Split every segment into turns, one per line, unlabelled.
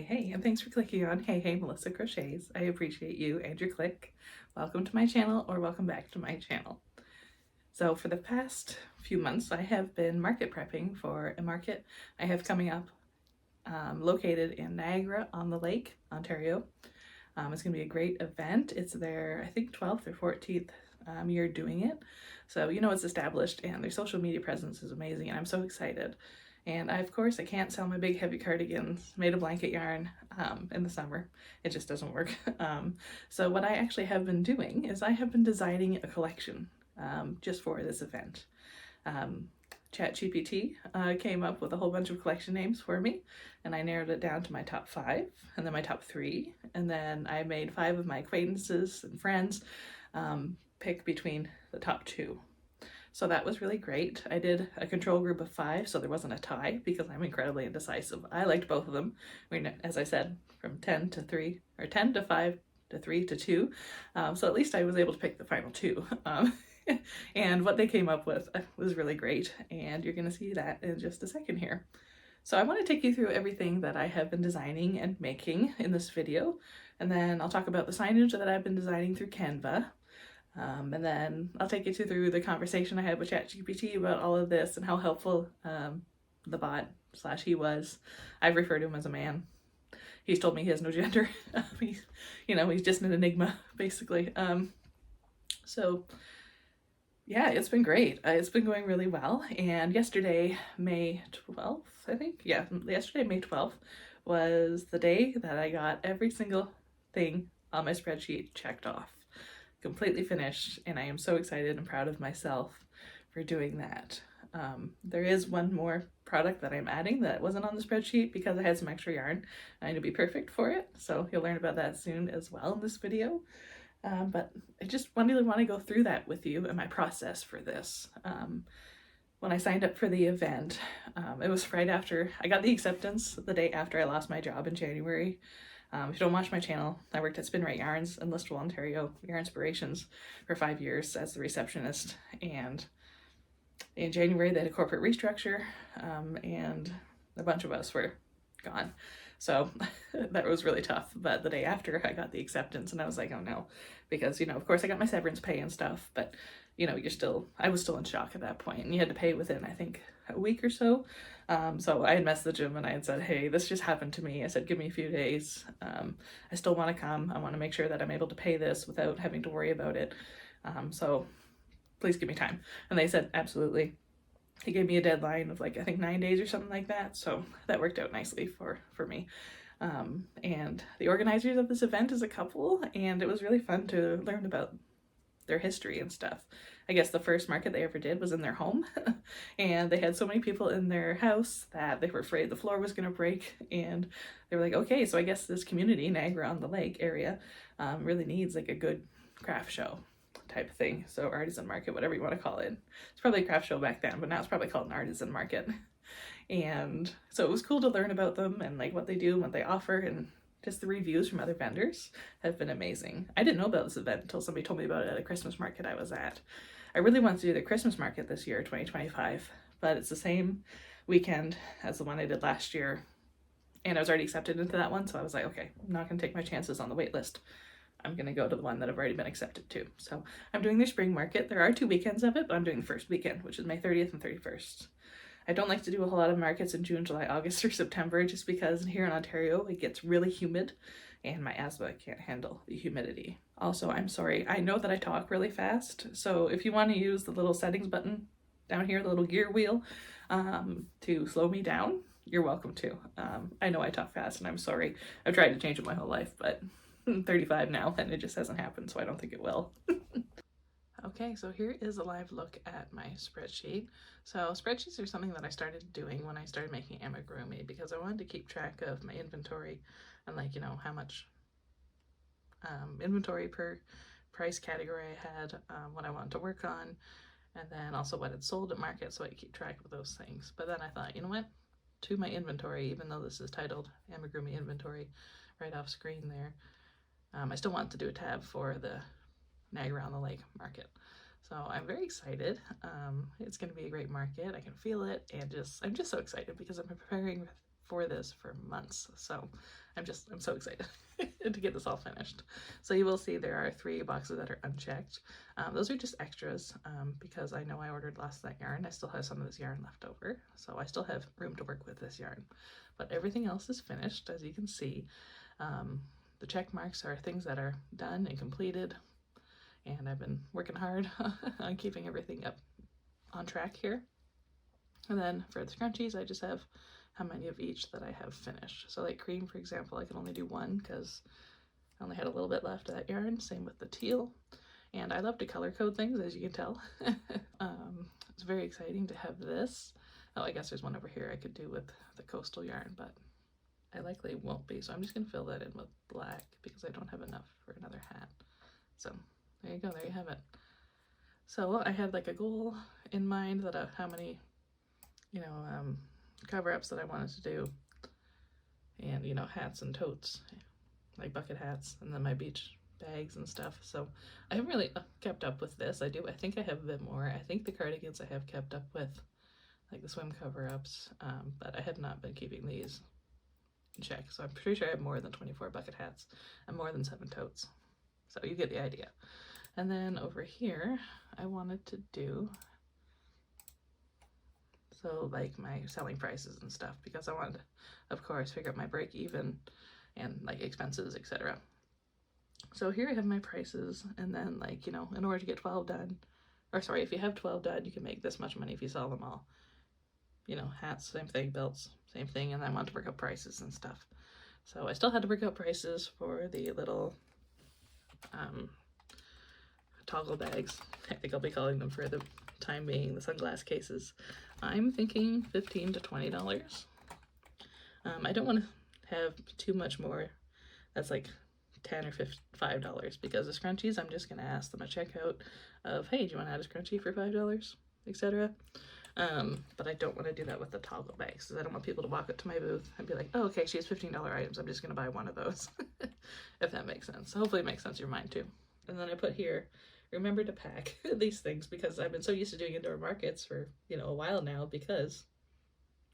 Hey, and thanks for clicking on Hey Melissa Crochets. I appreciate you and your click. Welcome to my channel, or welcome back to my channel. So for the past few months, I have been market prepping for a market I have coming up located in Niagara-on-the-Lake, Ontario. It's going to be a great event. It's their, I think, 12th or 14th year doing it. So you know it's established, and their social media presence is amazing, and I'm so excited. And of course, I can't sell my big heavy cardigans made of blanket yarn in the summer. It just doesn't work. So what I actually have been doing is I have been designing a collection just for this event. ChatGPT came up with a whole bunch of collection names for me, and I narrowed it down to my top 5, and then my top 3, and then I made 5 of my acquaintances and friends pick between the top 2. So that was really great. I did a control group of 5, so there wasn't a tie because I'm incredibly indecisive. I liked both of them. I mean, as I said, from 10 to 3, or 10 to 5 to 3 to 2. So at least I was able to pick the final 2. And what they came up with was really great, and you're going to see that in just a second here. So I want to take you through everything that I have been designing and making in this video, and then I'll talk about the signage that I've been designing through Canva. And then I'll take you through the conversation I had with ChatGPT about all of this and how helpful the bot / he was. I've referred to him as a man. He's told me he has no gender. He's just an enigma, basically. So yeah, it's been great. It's been going really well. And yesterday, May 12th, I think. Yeah, yesterday, May 12th, was the day that I got every single thing on my spreadsheet checked off. Completely finished, and I am so excited and proud of myself for doing that. There is one more product that I'm adding that wasn't on the spreadsheet because I had some extra yarn. I need to be perfect for it, so you'll learn about that soon as well in this video. But I just really want to go through that with you and my process for this. When I signed up for the event, it was right after I got the acceptance, the day after I lost my job in January. If you don't watch my channel, I worked at Spin Right Yarns in Listowel, Ontario, Yarn Inspirations, for 5 years as the receptionist. And in January, they had a corporate restructure, and a bunch of us were gone. So that was really tough. But the day after, I got the acceptance, and I was like, oh no, because, of course I got my severance pay and stuff, but I was still in shock at that point, and you had to pay within, I think, a week or so. So I had messaged him and I had said, hey, this just happened to me. I said, give me a few days. I still want to come. I want to make sure that I'm able to pay this without having to worry about it. So please give me time. And they said, absolutely. He gave me a deadline of I think 9 days or something like that. So that worked out nicely for me. And the organizers of this event is a couple, and it was really fun to learn about their history and stuff. I guess the first market they ever did was in their home, and they had so many people in their house that they were afraid the floor was going to break, and they were like, okay, so I guess this community, Niagara-on-the-Lake area, really needs a good craft show type of thing. So artisan market, whatever you want to call it. It's probably a craft show back then, but now it's probably called an artisan market. And so it was cool to learn about them and what they do and what they offer, and just the reviews from other vendors have been amazing. I didn't know about this event until somebody told me about it at a Christmas market I was at. I really want to do the Christmas market this year, 2025, but it's the same weekend as the one I did last year, and I was already accepted into that one, so I was like, okay, I'm not going to take my chances on the wait list. I'm going to go to the one that I've already been accepted to. So I'm doing their spring market. There are 2 weekends of it, but I'm doing the first weekend, which is May 30th and 31st. I don't like to do a whole lot of markets in June, July, August, or September, just because here in Ontario it gets really humid and my asthma can't handle the humidity. Also, I'm sorry, I know that I talk really fast, so if you want to use the little settings button down here, the little gear wheel, to slow me down, you're welcome to. I know I talk fast, and I'm sorry. I've tried to change it my whole life, but I'm 35 now and it just hasn't happened, so I don't think it will. Okay, so here is a live look at my spreadsheet. So spreadsheets are something that I started doing when I started making amigurumi, because I wanted to keep track of my inventory and how much inventory per price category I had, what I wanted to work on, and then also what had sold at market, so I could keep track of those things. But then I thought, you know what, to my inventory, even though this is titled amigurumi inventory right off screen there, I still want to do a tab for the Niagara-on-the-Lake market. So I'm very excited. It's going to be a great market. I can feel it, and I'm just so excited because I'm preparing for this for months. So I'm so excited to get this all finished. So you will see there are 3 boxes that are unchecked. Those are just extras because I know I ordered lots of that yarn. I still have some of this yarn left over, so I still have room to work with this yarn. But everything else is finished, as you can see. The check marks are things that are done and completed, and I've been working hard on keeping everything up on track here. And then for the scrunchies, I just have how many of each that I have finished. So like cream, for example, I can only do 1 because I only had a little bit left of that yarn. Same with the teal. And I love to color code things, as you can tell. It's very exciting to have this. Oh, I guess there's one over here I could do with the coastal yarn, but I likely won't be. So I'm just going to fill that in with black because I don't have enough for another hat. So there you go. There you have it. So I had like a goal in mind that how many, cover-ups that I wanted to do, and hats and totes, like bucket hats, and then my beach bags and stuff. So I haven't really kept up with this. I think I have a bit more. I think the cardigans I have kept up with, like the swim cover-ups, but I have not been keeping these in check. So I'm pretty sure I have more than 24 bucket hats and more than 7 totes. So you get the idea. And then over here, I wanted to do, so like my selling prices and stuff, because I wanted to, of course, figure out my break even and like expenses, etc. So here I have my prices, and then like, in order to get 12 done, or sorry, if you have 12 done, you can make this much money if you sell them all. Hats, same thing, belts, same thing, and I want to work out prices and stuff. So I still had to work out prices for the little toggle bags. I think I'll be calling them for the time being, the sunglass cases. I'm thinking $15 to $20. I don't want to have too much more. That's like $10 or $5, because the scrunchies, I'm just going to ask them at checkout of, hey, do you want to add a scrunchie for $5, etc. But I don't want to do that with the toggle bags, because I don't want people to walk up to my booth and be like, oh, okay, she has $15 items, I'm just going to buy one of those. If that makes sense. Hopefully it makes sense to your mind too. And then I put here, remember to pack these things, because I've been so used to doing indoor markets for, a while now, because,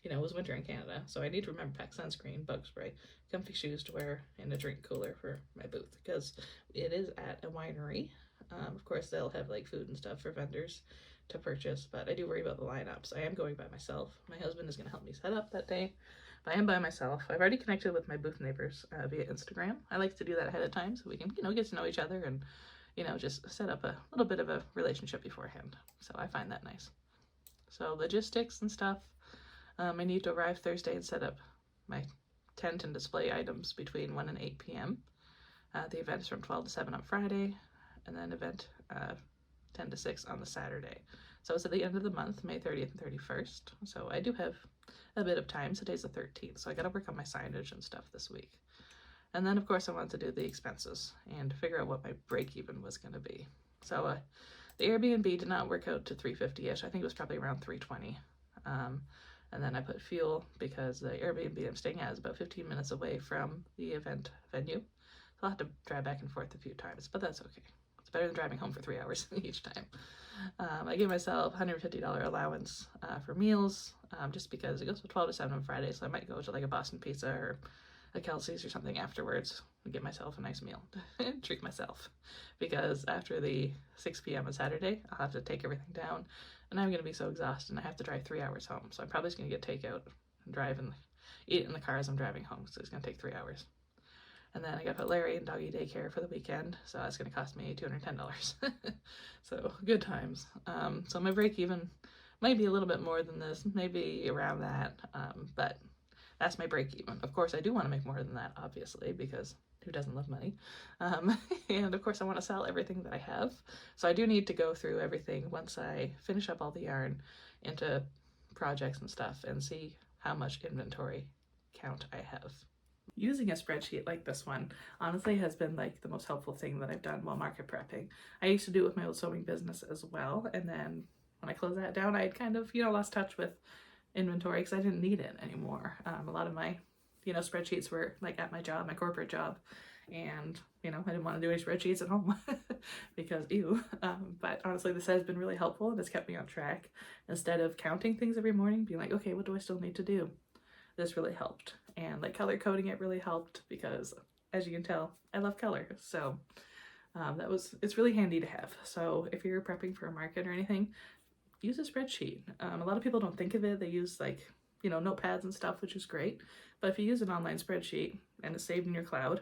it was winter in Canada. So I need to remember to pack sunscreen, bug spray, comfy shoes to wear, and a drink cooler for my booth, because it is at a winery. Of course, they'll have like food and stuff for vendors to purchase, but I do worry about the lineups. I am going by myself. My husband is going to help me set up that day, but I am by myself. I've already connected with my booth neighbors via Instagram. I like to do that ahead of time so we can, get to know each other and, just set up a little bit of a relationship beforehand. So I find that nice. So logistics and stuff. I need to arrive Thursday and set up my tent and display items between 1 and 8 p.m. The event is from 12 to 7 on Friday, and then event 10 to 6 on the Saturday. So it's at the end of the month, May 30th and 31st. So I do have a bit of time. Today's the 13th, so I got to work on my signage and stuff this week. And then, of course, I wanted to do the expenses and figure out what my break even was going to be. So the Airbnb did not work out to $350-ish. I think it was probably around $320. And then I put fuel, because the Airbnb I'm staying at is about 15 minutes away from the event venue. So I'll have to drive back and forth a few times, but that's okay. It's better than driving home for 3 hours each time. I gave myself $150 allowance for meals, just because it goes from 12 to 7 on Friday, so I might go to like a Boston Pizza or a Kelsey's or something afterwards and get myself a nice meal and treat myself, because after the 6 p.m. on Saturday, I'll have to take everything down, and I'm going to be so exhausted, and I have to drive 3 hours home. So I'm probably just going to get takeout and eat in the car as I'm driving home, so it's going to take 3 hours. And then I got to put Larry in doggy daycare for the weekend, so that's going to cost me $210. So good times. So my break even might be a little bit more than this, maybe around that, but that's my break even. Of course, I do want to make more than that, obviously, because who doesn't love money? And of course, I want to sell everything that I have. So I do need to go through everything once I finish up all the yarn into projects and stuff and see how much inventory count I have. Using a spreadsheet like this one honestly has been like the most helpful thing that I've done while market prepping. I used to do it with my old sewing business as well, and then when I closed that down, I had kind of, lost touch with inventory because I didn't need it anymore. A lot of my, spreadsheets were like at my job, my corporate job, and, I didn't want to do any spreadsheets at home because ew. But honestly, this has been really helpful and it's kept me on track. Instead of counting things every morning, being like, okay, what do I still need to do? this really helped. And like color coding it really helped because, as you can tell, I love color. So it's really handy to have. So if you're prepping for a market or anything, use a spreadsheet. A lot of people don't think of it. They use like, you know, notepads and stuff, which is great. But if you use an online spreadsheet and it's saved in your cloud,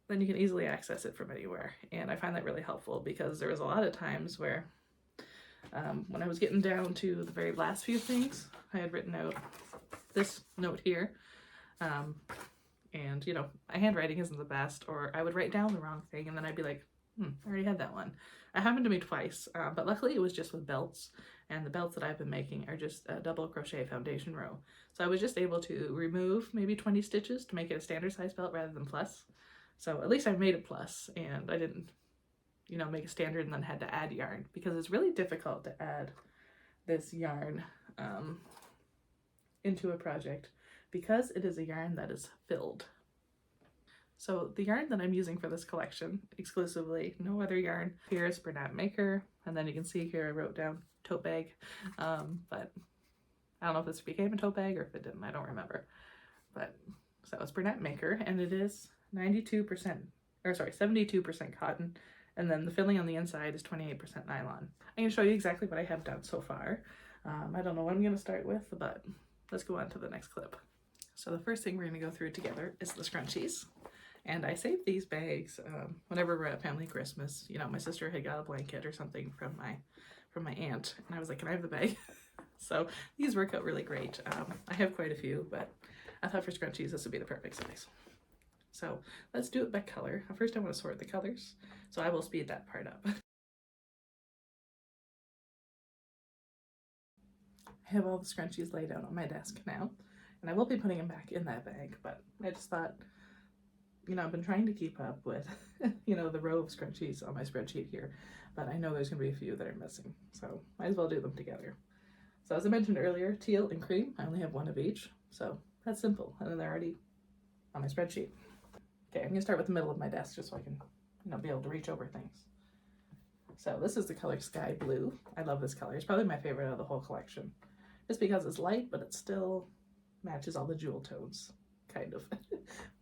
then you can easily access it from anywhere. And I find that really helpful because there was a lot of times where when I was getting down to the very last few things, I had written out this note here. And, you know, my handwriting isn't the best, or I would write down the wrong thing and then I'd be like, I already had that one. It happened to me twice, but luckily it was just with belts, and the belts that I've been making are just a double crochet foundation row. So I was just able to remove maybe 20 stitches to make it a standard size belt rather than plus. So at least I made a plus, and I didn't, you know, make a standard and then had to add yarn, because it's really difficult to add this yarn into a project because it is a yarn that is filled. So the yarn that I'm using for this collection exclusively, no other yarn. Here is Bernat Maker, and then you can see here I wrote down tote bag, but I don't know if this became a tote bag or if it didn't, I don't remember. But so it's Bernat Maker, and it is 72% cotton, and then the filling on the inside is 28% nylon. I'm gonna show you exactly what I have done so far. I don't know what I'm gonna start with, but let's go on to the next clip. So the first thing we're gonna go through together is the scrunchies. And I saved these bags whenever we're at family Christmas. You know, my sister had got a blanket or something from my aunt, and I was like, can I have the bag? So these work out really great. I have quite a few, but I thought for scrunchies this would be the perfect size. So let's do it by color. First I want to sort the colors, so I will speed that part up. I have all the scrunchies laid out on my desk now, and I will be putting them back in that bag, but I just thought, you know, I've been trying to keep up with, you know, the row of scrunchies on my spreadsheet here, but I know there's going to be a few that are missing, so might as well do them together. So as I mentioned earlier, teal and cream, I only have one of each, so that's simple, and then they're already on my spreadsheet. Okay, I'm going to start with the middle of my desk just so I can, you know, be able to reach over things. So this is the color Sky Blue. I love this color. It's probably my favorite out of the whole collection, just because it's light, but it still matches all the jewel tones. Kind of.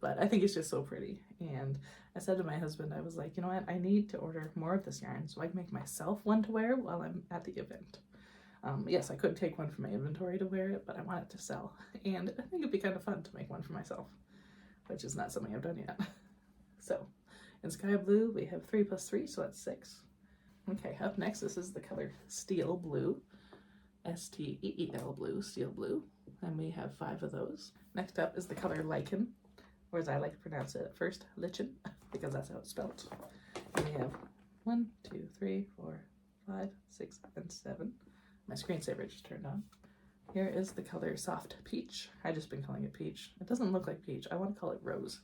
But I think it's just so pretty. And I said to my husband, I was like, you know what, I need to order more of this yarn so I can make myself one to wear while I'm at the event. Yes, I could take one from my inventory to wear it, but I want it to sell. And I think it'd be kind of fun to make one for myself, which is not something I've done yet. So in Sky Blue, we have 3 plus 3, so that's 6. Okay, up next, this is the color Steel Blue. S-T-E-E-L Blue, Steel Blue. And we have 5 of those. Next up is the color Lichen, or as I like to pronounce it at first, Lichen, because that's how it's spelled. And we have 1, 2, 3, 4, 5, 6, and 7. My screensaver just turned on. Here is the color Soft Peach. I've just been calling it peach. It doesn't look like peach. I want to call it rose.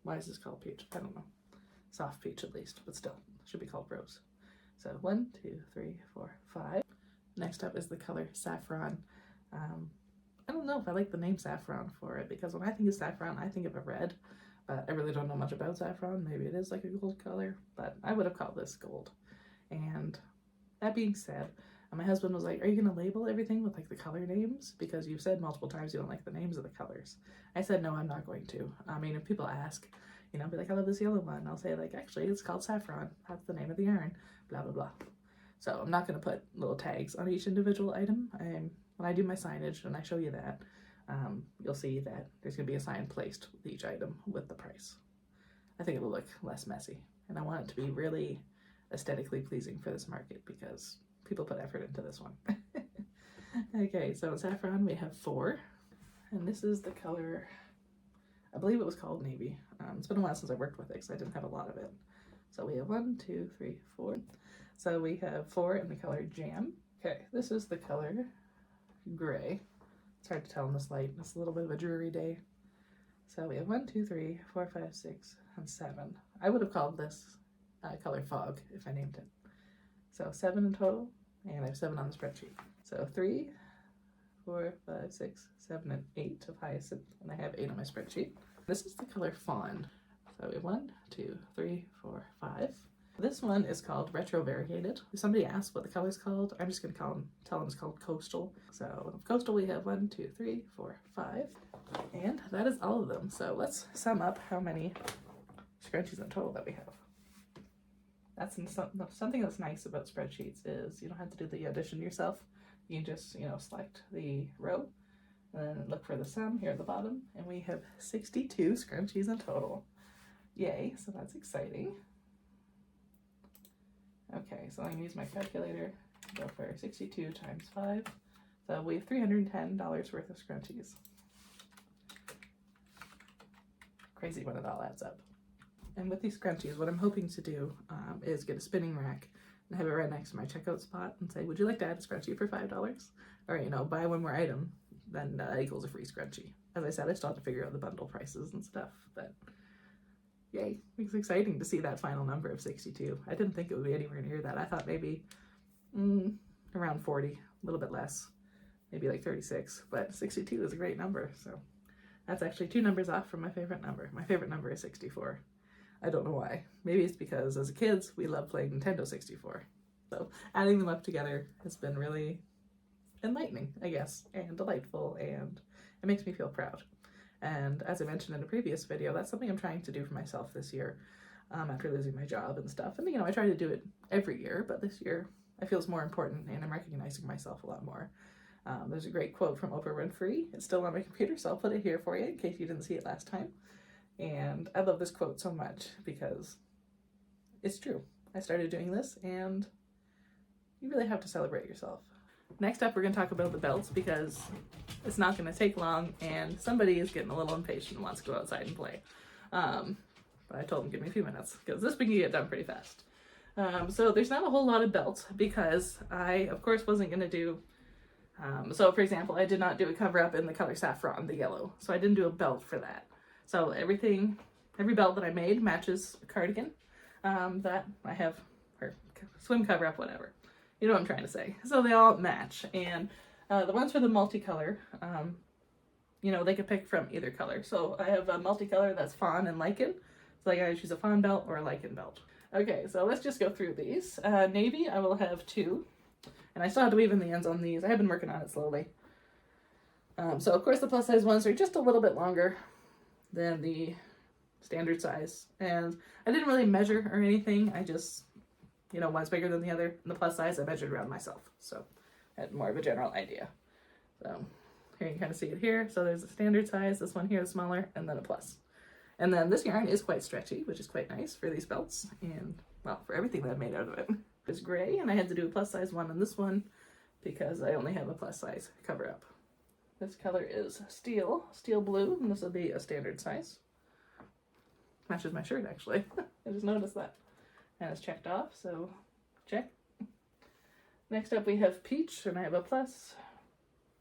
Why is this called peach? I don't know. Soft peach at least, but still, it should be called rose. So 1, 2, 3, 4, 5. Next up is the color Saffron. I don't know if I like the name Saffron for it, because when I think of saffron, I think of a red, but I really don't know much about saffron. Maybe it is like a gold color, but I would have called this gold. And that being said, my husband was like, are you going to label everything with like the color names? Because you've said multiple times you don't like the names of the colors. I said, no, I'm not going to. I mean, if people ask, you know, be like, I love this yellow one. I'll say like, actually, it's called Saffron. That's the name of the yarn, blah, blah, blah. So I'm not going to put little tags on each individual item. When I do my signage and I show you that, you'll see that there's going to be a sign placed with each item with the price. I think it'll look less messy, and I want it to be really aesthetically pleasing for this market because people put effort into this one. Okay, so in Saffron we have 4, and this is the color, I believe it was called Navy. It's been a while since I worked with it because I didn't have a lot of it. So we have 1, 2, 3, 4. So we have 4 in the color Jam. Okay, this is the color Gray. It's hard to tell in this light. It's a little bit of a dreary day. So we have 1, 2, 3, 4, 5, 6, and 7. I would have called this color Fog if I named it. So 7 in total, and I have 7 on the spreadsheet. So 3, 4, 5, 6, 7, and 8 of Hyacinth, and I have 8 on my spreadsheet. This is the color Fawn. So we have 1, 2, 3, 4, 5. This one is called Retro Variegated. If somebody asks what the color's called, I'm just gonna tell them it's called Coastal. So Coastal we have 1, 2, 3, 4, 5, and that is all of them. So let's sum up how many scrunchies in total that we have. That's something that's nice about spreadsheets is you don't have to do the addition yourself. You can just, select the row and then look for the sum here at the bottom, and we have 62 scrunchies in total. Yay, so that's exciting. Okay, so I'm gonna use my calculator, go for 62 times 5. So we have $310 worth of scrunchies. Crazy when it all adds up. And with these scrunchies, what I'm hoping to do is get a spinning rack and have it right next to my checkout spot and say, would you like to add a scrunchie for $5? Or, buy one more item, then that equals a free scrunchie. As I said, I still have to figure out the bundle prices and stuff, but yay, it's exciting to see that final number of 62. I didn't think it would be anywhere near that. I thought maybe around 40, a little bit less, maybe like 36, but 62 is a great number. So that's actually 2 numbers off from my favorite number. My favorite number is 64. I don't know why. Maybe it's because as kids, we love playing Nintendo 64. So adding them up together has been really enlightening, I guess, and delightful, and it makes me feel proud. And as I mentioned in a previous video, that's something I'm trying to do for myself this year after losing my job and stuff. And, I try to do it every year, but this year I feel it's more important and I'm recognizing myself a lot more. There's a great quote from Oprah Winfrey. It's still on my computer, so I'll put it here for you in case you didn't see it last time. And I love this quote so much because it's true. I started doing this and you really have to celebrate yourself. Next up, we're going to talk about the belts because it's not going to take long and somebody is getting a little impatient and wants to go outside and play. But I told them give me a few minutes because this we can get done pretty fast. So there's not a whole lot of belts because I, of course, wasn't going to do... so for example, I did not do a cover up in the color saffron, the yellow. So I didn't do a belt for that. So every belt that I made matches a cardigan that I have, or swim cover up, whatever. You know what I'm trying to say. So they all match. And the ones for the multicolor, they could pick from either color. So I have a multicolor that's fawn and lichen. So I gotta choose a fawn belt or a lichen belt. Okay, so let's just go through these. Navy, I will have 2. And I still have to weave in the ends on these. I have been working on it slowly. So of course the plus size ones are just a little bit longer than the standard size. And I didn't really measure or anything. I just, one's bigger than the other. And the plus size I measured around myself. So I had more of a general idea. So here you can kind of see it here. So there's a standard size. This one here is smaller, and then a plus. And then this yarn is quite stretchy, which is quite nice for these belts. And, well, for everything that I've made out of it. It's gray, and I had to do a plus size one on this one because I only have a plus size cover up. This color is steel blue, and this will be a standard size. Matches my shirt, actually. I just noticed that. And it's checked off, so check. Next up we have peach, and I have a plus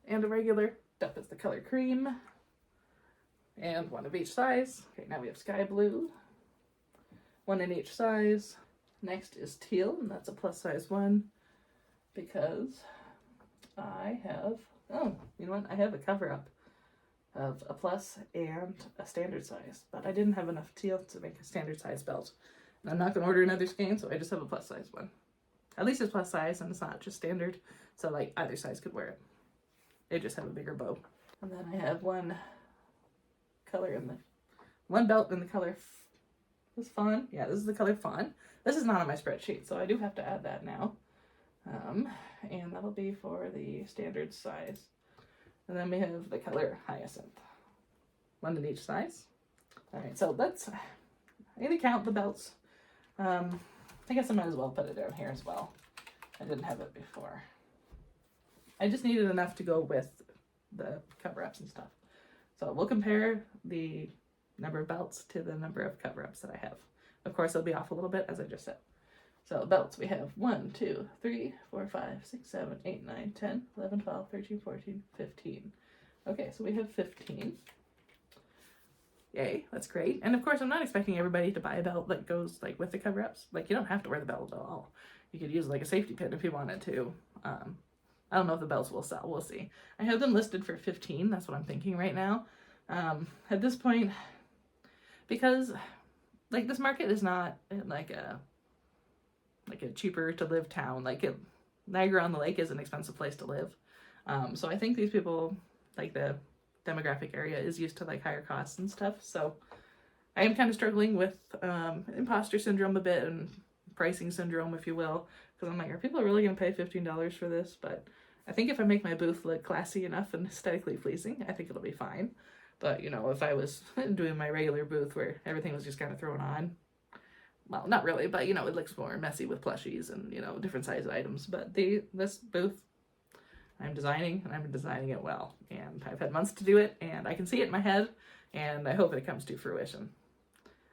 and a regular. Up is the color cream, and one of each size. Okay, now we have sky blue, one in each size. Next is teal, and that's a plus size one because I have, I have a cover up of a plus and a standard size, but I didn't have enough teal to make a standard size belt. And I'm not going to order another skein, so I just have a plus size one. At least it's plus size and it's not just standard, so like either size could wear it. They just have a bigger bow. And then I have one belt in the color, this fawn. Yeah, this is the color fawn. This is not on my spreadsheet, so I do have to add that now. And that'll be for the standard size. And then we have the color hyacinth. One in each size. Alright, so I'm going to count the belts. I guess I might as well put it down here as well. I didn't have it before. I just needed enough to go with the cover-ups and stuff. So we'll compare the number of belts to the number of cover-ups that I have. Of course, they'll be off a little bit, as I just said. So belts, we have 1, 2, 3, 4, 5, 6, 7, 8, 9, 10, 11, 12, 13, 14, 15. Okay, so we have 15. Yay, that's great. And of course, I'm not expecting everybody to buy a belt that goes like with the cover-ups. Like, you don't have to wear the belt at all. You could use like a safety pin if you wanted to. I don't know if the belts will sell. We'll see. I have them listed for 15. That's what I'm thinking right now. At this point, because like this market is not like a like a cheaper to live town. Like Niagara on the Lake is an expensive place to live. So I think these people, like the demographic area is used to like higher costs and stuff. So I am kind of struggling with imposter syndrome a bit and pricing syndrome, if you will, because I'm like, are people really going to pay $15 for this? But I think if I make my booth look classy enough and aesthetically pleasing, I think it'll be fine. But, you know, if I was doing my regular booth where everything was just kind of thrown on, well, not really, but, you know, it looks more messy with plushies and, you know, different size items. But this booth, I'm designing, and I'm designing it well. And I've had months to do it, and I can see it in my head, and I hope it comes to fruition.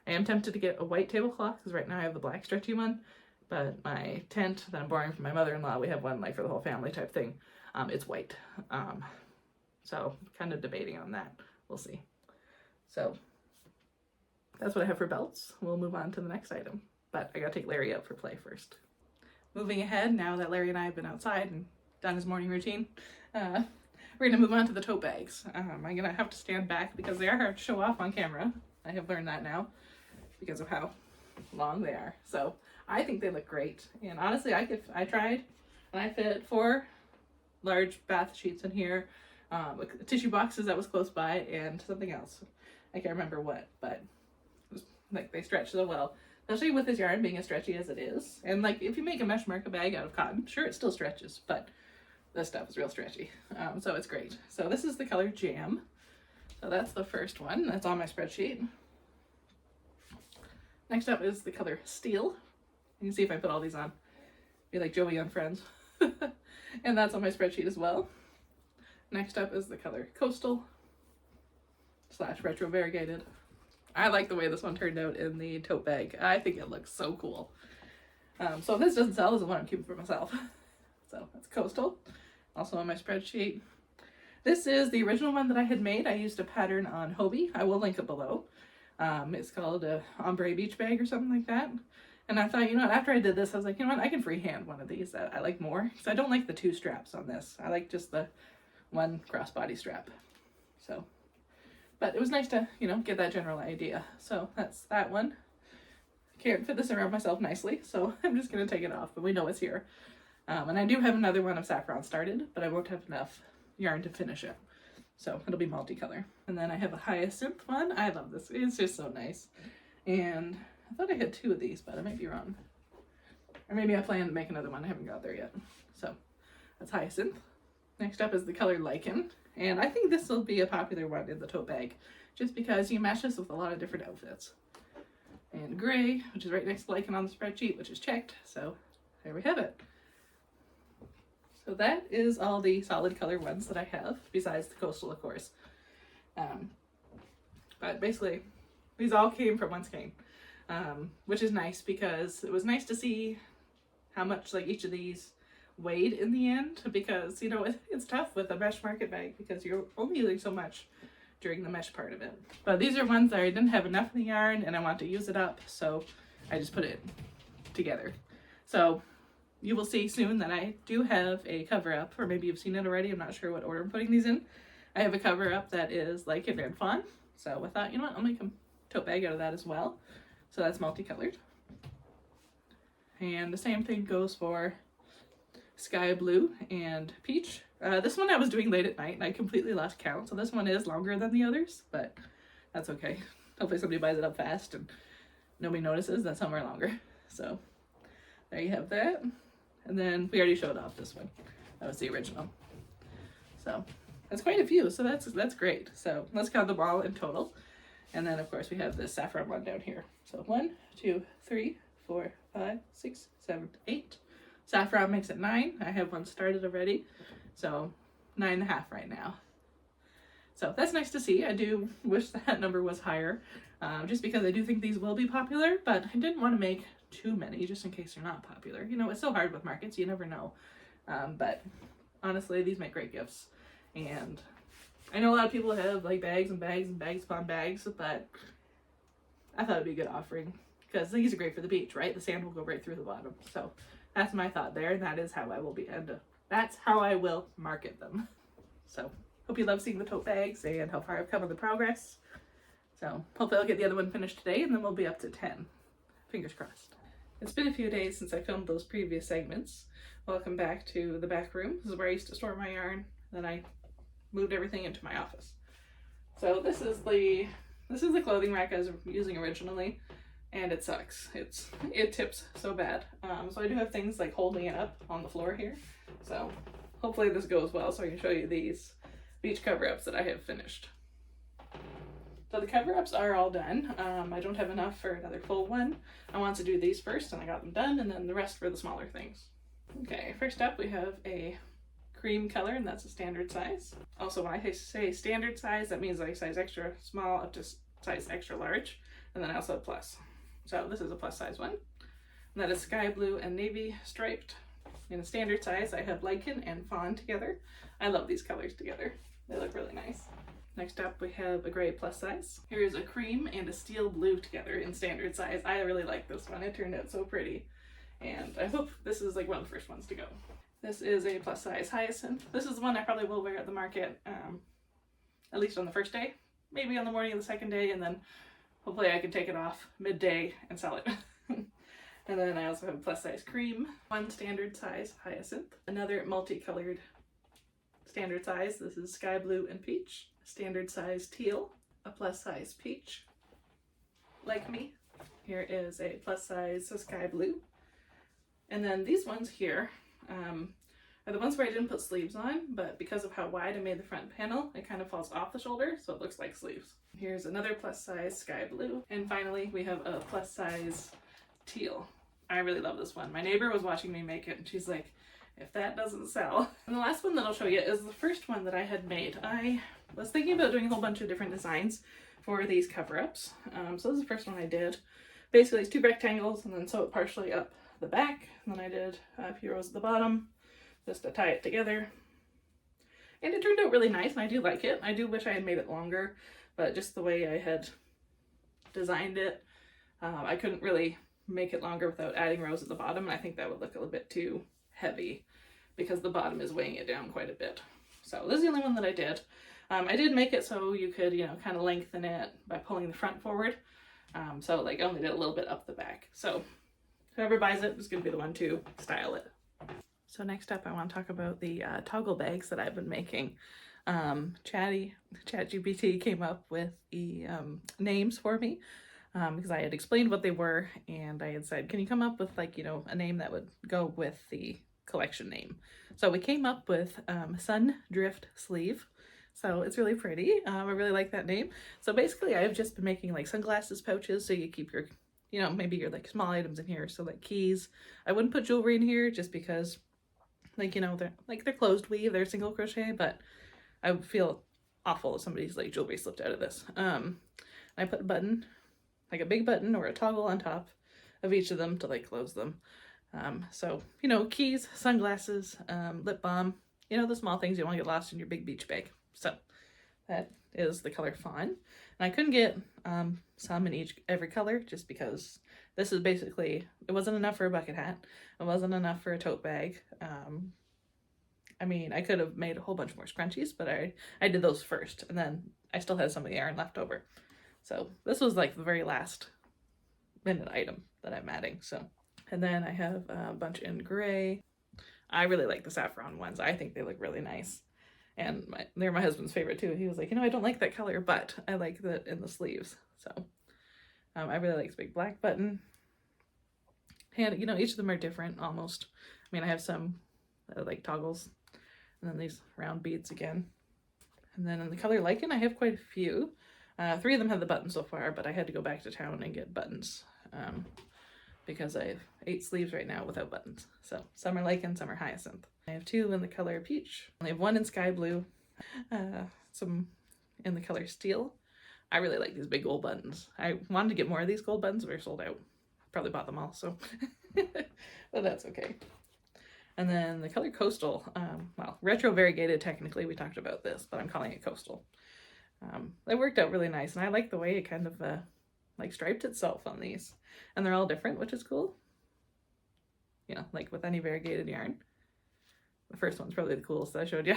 I am tempted to get a white tablecloth, because right now I have the black stretchy one, but my tent that I'm borrowing from my mother-in-law, we have one like for the whole family type thing, it's white. So kind of debating on that. We'll see. So that's what I have for belts. We'll move on to the next item, but I gotta take Larry out for play first. Moving ahead, now that Larry and I have been outside and done his morning routine, we're gonna move on to the tote bags. I'm gonna have to stand back because they are hard to show off on camera. I have learned that now because of how long they are. So I think they look great. And honestly, I tried and I fit 4 large bath sheets in here, tissue boxes that was close by, and something else. I can't remember what, but like they stretch so well, especially with this yarn being as stretchy as it is. And like if you make a mesh market bag out of cotton, sure, it still stretches, but this stuff is real stretchy. So it's great. So this is the color Jam. So that's the first one. That's on my spreadsheet. Next up is the color Steel. You can see if I put all these on, be like Joey on Friends. And that's on my spreadsheet as well. Next up is the color Coastal / Retro Variegated. I like the way this one turned out in the tote bag. I think it looks so cool. So if this doesn't sell, this is what I'm keeping for myself. So that's Coastal, also on my spreadsheet. This is the original one that I had made. I used a pattern on Hobie. I will link it below. It's called a ombre beach bag or something like that. And I thought, you know what, after I did this, I was like, you know what, I can freehand one of these that I like more. Because I don't like the 2 straps on this. I like just the 1 crossbody strap. So, but it was nice to, you know, get that general idea. So that's that one. Can't fit this around myself nicely, so I'm just going to take it off, but we know it's here. And I do have another one of Saffron started, but I won't have enough yarn to finish it. So it'll be multicolor. And then I have a Hyacinth one. I love this. It's just so nice. And I thought I had 2 of these, but I might be wrong. Or maybe I plan to make another one. I haven't got there yet. So that's Hyacinth. Next up is the color Lichen. And I think this will be a popular one in the tote bag, just because you match this with a lot of different outfits. And Gray, which is right next to Lichen on the spreadsheet, which is checked. So there we have it. So that is all the solid color ones that I have, besides the Coastal, of course. But basically, these all came from one skein, which is nice because it was nice to see how much like each of these weighed in the end, because, you know, it's tough with a mesh market bag because you're only using so much during the mesh part of it. But these are ones that I didn't have enough in the yarn and I want to use it up, so I just put it together. So you will see soon that I do have a cover up, or maybe you've seen it already. I'm not sure what order I'm putting these in. I have a cover up that is like a red fawn. So I thought, you know what, I'll make a tote bag out of that as well. So that's multicolored. And the same thing goes for Sky Blue and Peach. This one I was doing late at night and I completely lost count. So this one is longer than the others, but that's okay. Hopefully somebody buys it up fast and nobody notices that some are longer. So there you have that. And then we already showed off this one. That was the original. So that's quite a few. So that's great. So let's count them all in total. And then of course we have this saffron one down here. So 1, 2, 3, 4, 5, 6, 7, 8. Saffron makes it 9. I have one started already. So 9.5 right now. So that's nice to see. I do wish that number was higher, just because I do think these will be popular, but I didn't want to make too many just in case they're not popular. You know, it's so hard with markets, you never know. But honestly, these make great gifts. And I know a lot of people have like bags and bags and bags upon bags, but I thought it'd be a good offering because these are great for the beach, right? The sand will go right through the bottom. So that's my thought there, and that is how I will that's how I will market them. So hope you love seeing the tote bags and how far I've come in the progress. So hopefully I'll get the other one finished today and then we'll be up to 10. Fingers crossed. It's been a few days since I filmed those previous segments. Welcome back to the back room. This is where I used to store my yarn. Then I moved everything into my office. So this is the clothing rack I was using originally, and it sucks. It tips so bad. So I do have things like holding it up on the floor here. So hopefully this goes well so I can show you these beach cover-ups that I have finished. So the cover-ups are all done. I don't have enough for another full one. I wanted to do these first and I got them done, and then the rest for the smaller things. Okay, first up we have a cream color, and that's a standard size. Also, when I say standard size, that means like size extra small up to size extra large, and then I also have plus. So this is a plus size one. And that is sky blue and navy striped. In a standard size, I have lichen and fawn together. I love these colors together. They look really nice. Next up, we have a gray plus size. Here is a cream and a steel blue together in standard size. I really like this one. It turned out so pretty. And I hope this is like one of the first ones to go. This is a plus size hyacinth. This is the one I probably will wear at the market, at least on the first day. Maybe on the morning of the second day, and then hopefully I can take it off midday and sell it. And then I also have a plus size cream, one standard size hyacinth, another multicolored standard size. This is sky blue and peach. Standard size teal, a plus size peach, like me. Here is a plus size sky blue. And then these ones here are the ones where I didn't put sleeves on, but because of how wide I made the front panel, it kind of falls off the shoulder, so it looks like sleeves. Here's another plus size sky blue. And finally, we have a plus size teal. I really love this one. My neighbor was watching me make it, and she's like, if that doesn't sell. And the last one that I'll show you is the first one that I had made. I was thinking about doing a whole bunch of different designs for these cover-ups. So this is the first one I did. Basically it's two rectangles and then sew it partially up the back. And then I did a few rows at the bottom just to tie it together. And it turned out really nice, and I do like it. I do wish I had made it longer, but just the way I had designed it, I couldn't really make it longer without adding rows at the bottom, and I think that would look a little bit too heavy because the bottom is weighing it down quite a bit. So this is the only one that I did. I did make it so you could, kind of lengthen it by pulling the front forward. So like I only did a little bit up the back. So whoever buys it is going to be the one to style it. So next up I want to talk about the toggle bags that I've been making. ChatGPT came up with the names for me because I had explained what they were, and I had said, can you come up with like, a name that would go with the collection name. So we came up with Sun Drift Sleeve. So it's really pretty. I really like that name. So basically I've just been making like sunglasses pouches, so you keep your, maybe your like small items in here. So like keys. I wouldn't put jewelry in here just because like, they're closed weave, they're single crochet, but I would feel awful if somebody's like jewelry slipped out of this. I put a button, like a big button or a toggle on top of each of them to like close them. So, keys, sunglasses, lip balm, the small things you don't want to get lost in your big beach bag. So that is the color fawn. And I couldn't get some in every color just because this is basically, it wasn't enough for a bucket hat. It wasn't enough for a tote bag. I mean, I could have made a whole bunch more scrunchies, but I did those first, and then I still had some of the yarn left over. So this was like the very last minute item that I'm adding. So, and then I have a bunch in gray. I really like the saffron ones. I think they look really nice. And they're my husband's favorite too. He was like, I don't like that color, but I like that in the sleeves. So I really like this big black button. And, each of them are different almost. I mean, I have some like toggles, and then these round beads again. And then in the color lichen, I have quite a few. 3 of them have the buttons so far, but I had to go back to town and get buttons because I have 8 sleeves right now without buttons. So some are lichen, some are hyacinth. I have 2 in the color peach. I have 1 in sky blue, some in the color steel. I really like these big gold buttons. I wanted to get more of these gold buttons, but they're sold out. Probably bought them all, so but that's okay. And then the color coastal, retro variegated technically, we talked about this, but I'm calling it coastal. It worked out really nice, and I like the way it kind of like striped itself on these. And they're all different, which is cool. Like with any variegated yarn. The first one's probably the coolest that I showed you.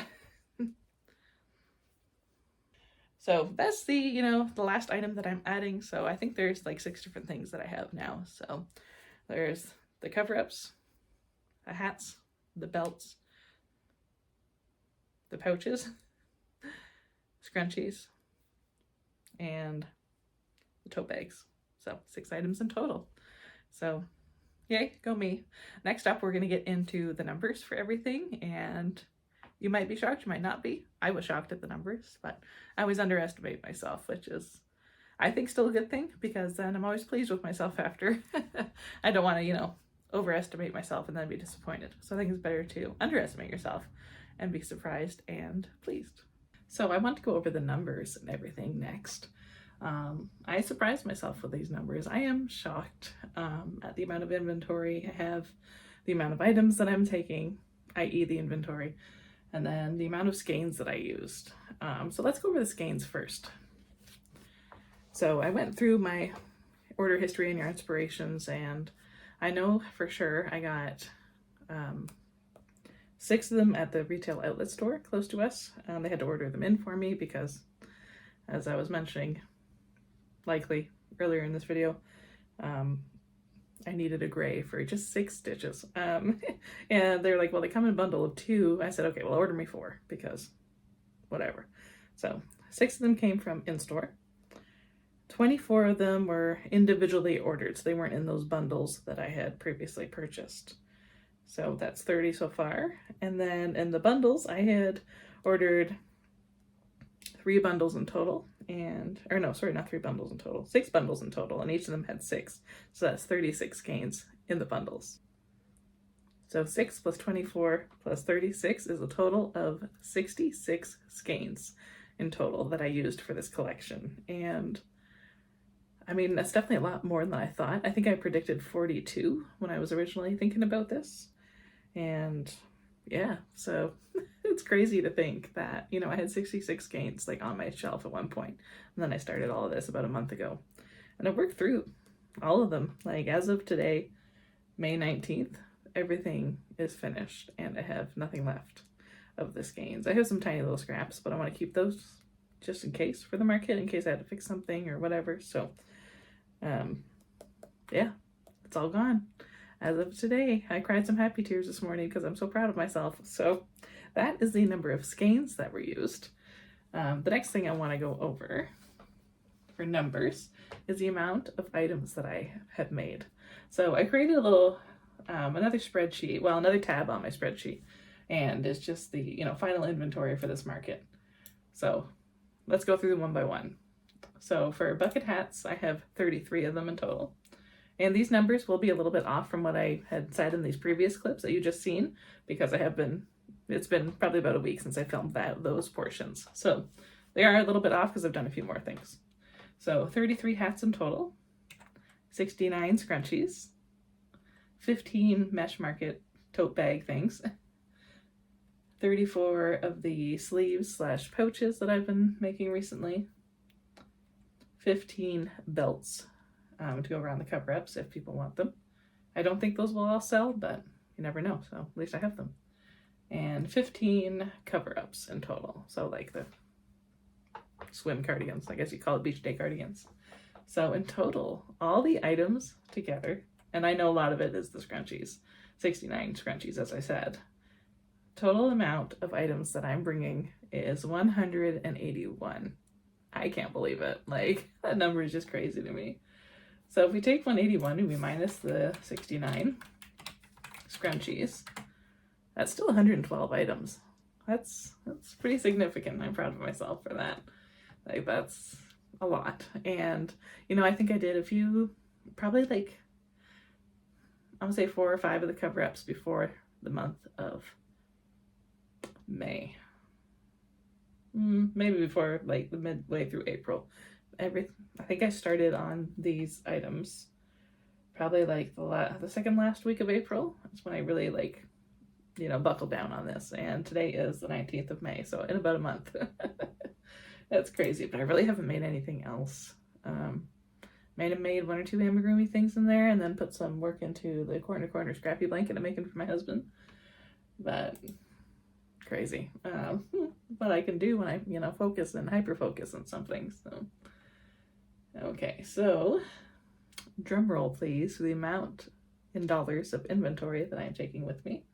So that's the, the last item that I'm adding. So I think there's like 6 different things that I have now. So There's the cover-ups, the hats, the belts, the pouches, scrunchies, and the tote bags. So 6 items in total. So yay, go me. Next up, we're going to get into the numbers for everything, and you might be shocked, you might not be. I was shocked at the numbers, but I always underestimate myself, which is, I think, still a good thing, because then I'm always pleased with myself after. I don't want to, you know, overestimate myself and then be disappointed. So I think it's better to underestimate yourself and be surprised and pleased. So I want to go over the numbers and everything next. I surprised myself with these numbers. I am shocked at the amount of inventory I have, the amount of items that I'm taking, i.e. the inventory, and then the amount of skeins that I used. So let's go over the skeins first. So I went through my order history and your inspirations, and I know for sure I got 6 of them at the retail outlet store close to us. They had to order them in for me because, as I was mentioning, likely earlier in this video, I needed a gray for just 6 stitches. And they're like, well, they come in a bundle of 2. I said, okay, well, order me 4 because whatever. So 6 of them came from in-store. 24 of them were individually ordered, so they weren't in those bundles that I had previously purchased. So that's 30 so far. And then in the bundles, I had ordered 3 bundles in total, or no, sorry, not 3 bundles in total, 6 bundles in total, and each of them had 6. So that's 36 skeins in the bundles. So 6 plus 24 plus 36 is a total of 66 skeins in total that I used for this collection. And I mean, that's definitely a lot more than I thought. I think I predicted 42 when I was originally thinking about this. And yeah, so it's crazy to think that, you know, I had 66 skeins like on my shelf at one point, and then I started all of this about a month ago, and I worked through all of them. Like as of today, May 19th, everything is finished and I have nothing left of the skeins. I have some tiny little scraps, but I want to keep those just in case for the market, in case I had to fix something or whatever. So yeah, it's all gone. As of today, I cried some happy tears this morning because I'm so proud of myself. So that is the number of skeins that were used. The next thing I want to go over for numbers is the amount of items that I have made. So I created a little, another spreadsheet, well, another tab on my spreadsheet, and it's just the, you know, final inventory for this market. So let's go through them one by one. So for bucket hats, I have 33 of them in total. And these numbers will be a little bit off from what I had said in these previous clips that you just seen, because it's been probably about a week since I filmed those portions. So they are a little bit off because I've done a few more things. So 33 hats in total, 69 scrunchies, 15 mesh market tote bag things, 34 of the sleeves / pouches that I've been making recently, 15 belts to go around the cover-ups if people want them. I don't think those will all sell, but you never know, so at least I have them. And 15 cover-ups in total, so like the swim cardigans, I guess you call it beach day cardigans. So in total, all the items together, and I know a lot of it is the scrunchies, 69 scrunchies as I said, total amount of items that I'm bringing is 181. I can't believe it. Like, that number is just crazy to me. So if we take 181 and we minus the 69 scrunchies, that's still 112 items. That's pretty significant. I'm proud of myself for that. Like, that's a lot. And, you know, I think I did a few, probably like, I would say 4 or 5 of the cover-ups before the month of May. Maybe before like the midway through April. I think I started on these items probably like the second last week of April. That's when I really like, you know, buckled down on this. And today is the 19th of May, so in about a month. That's crazy, but I really haven't made anything else. Might have made 1 or 2 amigurumi things in there, and then put some work into the corner scrappy blanket I'm making for my husband. But crazy. What I can do when I, you know, focus and hyper focus on something. So okay, so drum roll please for the amount in dollars of inventory that I'm taking with me.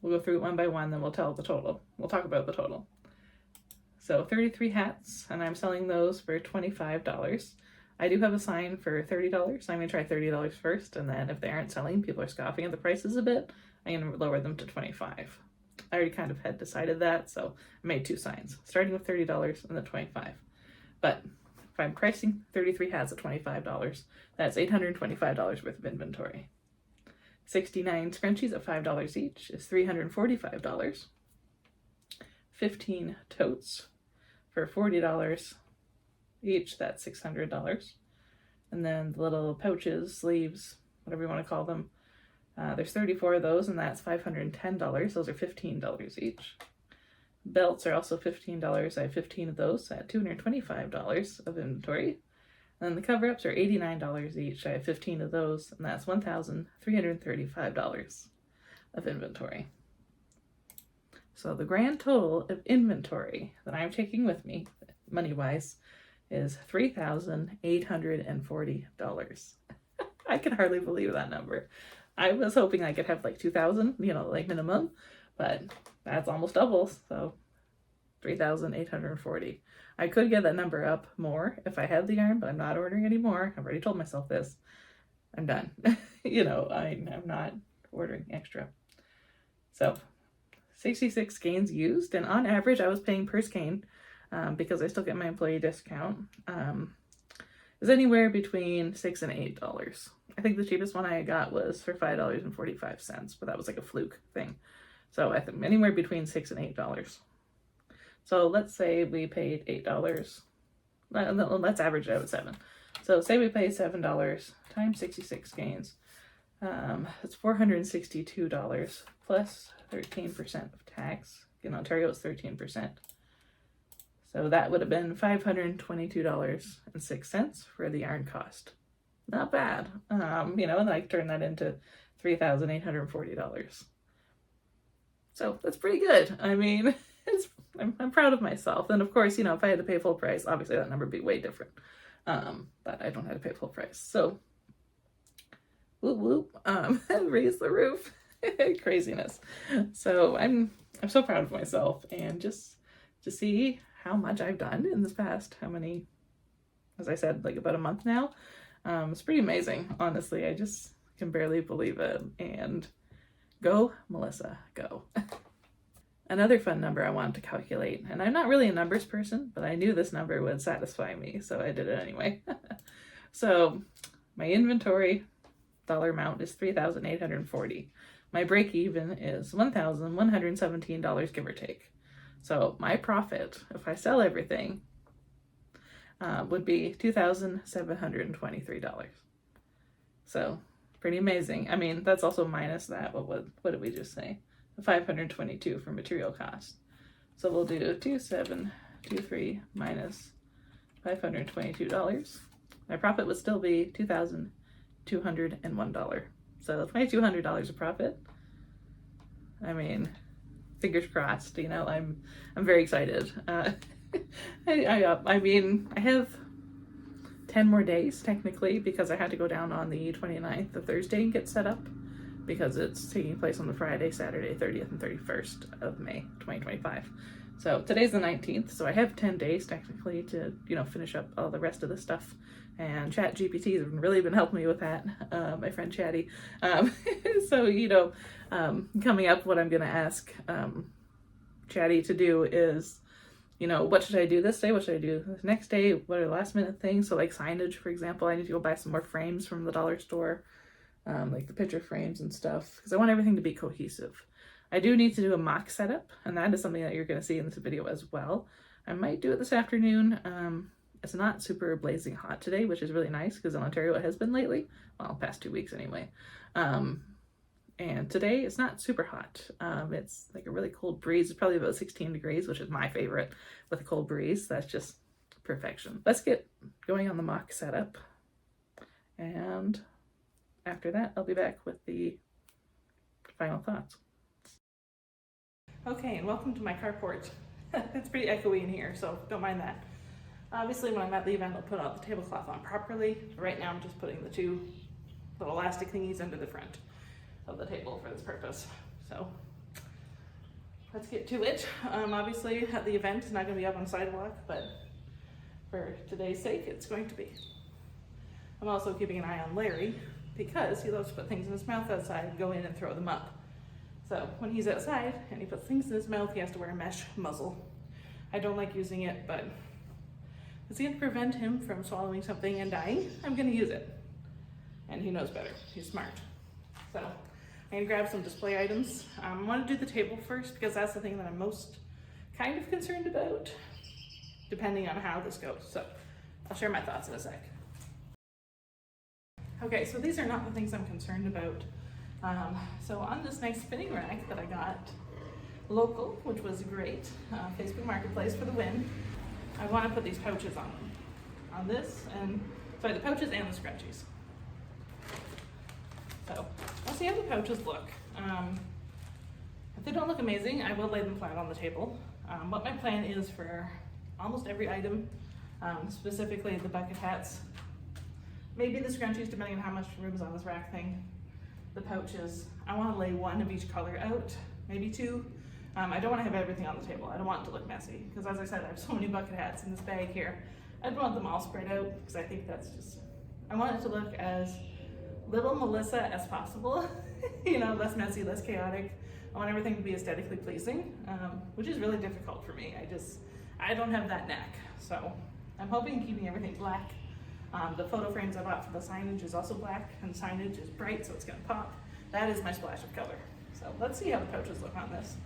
We'll go through it one by one, then we'll tell the total. We'll talk about the total. So 33 hats, and I'm selling those for $25. I do have a sign for $30. I'm going to try $30 first, and then if they aren't selling, people are scoffing at the prices a bit, I'm going to lower them to $25. I already kind of had decided that, so I made two signs, starting with $30 and then $25. But if I'm pricing 33 hats at $25, that's $825 worth of inventory. 69 scrunchies at $5 each is $345. 15 totes for $40 each, that's $600. And then the little pouches, sleeves, whatever you want to call them, there's 34 of those, and that's $510. Those are $15 each. Belts are also $15. I have 15 of those at $225 of inventory. And then the cover-ups are $89 each. I have 15 of those, and that's $1,335 of inventory. So the grand total of inventory that I'm taking with me, money-wise, is $3,840. I can hardly believe that number. I was hoping I could have like 2,000, like minimum, but that's almost double, so 3,840. I could get that number up more if I had the yarn, but I'm not ordering anymore. I've already told myself this. I'm done. I'm not ordering extra. So 66 skeins used, and on average I was paying per skein, because I still get my employee discount, is anywhere between $6 and $8. I think the cheapest one I got was for $5.45, but that was like a fluke thing. So I think anywhere between $6 and $8. So let's say we paid $8. Let's average it out at $7. So say we paid $7 times 66 skeins. It's $462 plus 13% of tax. In Ontario, it's 13%. So that would have been $522.06 for the yarn cost. Not bad. And I turn that into $3,840. So that's pretty good. I mean, I'm proud of myself. And of course, if I had to pay full price, obviously that number would be way different. But I don't have to pay full price. So, whoop whoop, raise the roof. Craziness. So I'm so proud of myself, and just to see how much I've done in this past, as I said, like about a month now. It's pretty amazing, honestly. I just can barely believe it. And go, Melissa, go. Another fun number I wanted to calculate, and I'm not really a numbers person, but I knew this number would satisfy me, so I did it anyway. So my inventory dollar amount is $3,840. My break even is $1,117, give or take. So my profit, if I sell everything, would be $2,723. So pretty amazing. I mean, that's also minus that. What did we just say? $522 for material cost. So we'll do 2,723 minus $522. My profit would still be $2,201. So $2,200 of profit. I mean, fingers crossed. I'm very excited. I mean, I have 10 more days technically, because I had to go down on the 29th, the Thursday, and get set up, because it's taking place on the Friday, Saturday, 30th and 31st of May 2025. So today's the 19th, so I have 10 days technically to finish up all the rest of the stuff. And ChatGPT has really been helping me with that, my friend Chatty. So coming up, what I'm going to ask Chatty to do is, what should I do this day? What should I do the next day? What are last minute things? So like signage, for example, I need to go buy some more frames from the dollar store, like the picture frames and stuff, because I want everything to be cohesive. I do need to do a mock setup, and that is something that you're going to see in this video as well. I might do it this afternoon. It's not super blazing hot today, which is really nice, because in Ontario it has been lately. Well, past 2 weeks anyway. And today it's not super hot. It's like a really cold breeze. It's probably about 16 degrees, which is my favorite with a cold breeze. That's just perfection. Let's get going on the mock setup. And after that, I'll be back with the final thoughts. Okay, and welcome to my carport. It's pretty echoey in here, so don't mind that. Obviously, when I'm at the event, I'll put out the tablecloth on properly. Right now, I'm just putting the two little elastic thingies under the front of the table for this purpose. So let's get to it. Obviously at the event it's not going to be up on the sidewalk, but for today's sake it's going to be. I'm also keeping an eye on Larry because he loves to put things in his mouth outside and go in and throw them up. So when he's outside and he puts things in his mouth, he has to wear a mesh muzzle. I don't like using it, but it's going to prevent him from swallowing something and dying. I'm going to use it. And he knows better. He's smart. So I'm going to grab some display items. I want to do the table first because that's the thing that I'm most kind of concerned about, depending on how this goes. So I'll share my thoughts in a sec. Okay, so these are not the things I'm concerned about. So on this nice spinning rack that I got local, which was great, Facebook Marketplace for the win, I want to put these pouches on this, and sorry, the pouches and the scrunchies. So I'll see how the pouches look. If they don't look amazing, I will lay them flat on the table. What my plan is for almost every item, specifically the bucket hats, maybe the scrunchies, depending on how much room is on this rack thing, the pouches, I want to lay one of each color out, maybe two. I don't want to have everything on the table. I don't want it to look messy, because as I said, I have so many bucket hats in this bag here. I don't want them all spread out, because I think that's just, I want it to look as little Melissa as possible. You know, less messy, less chaotic. I want everything to be aesthetically pleasing, which is really difficult for me. I don't have that knack. So I'm hoping keeping everything black. The photo frames I bought for the signage is also black, and the signage is bright, so it's gonna pop. That is my splash of color. So let's see how the pouches look on this.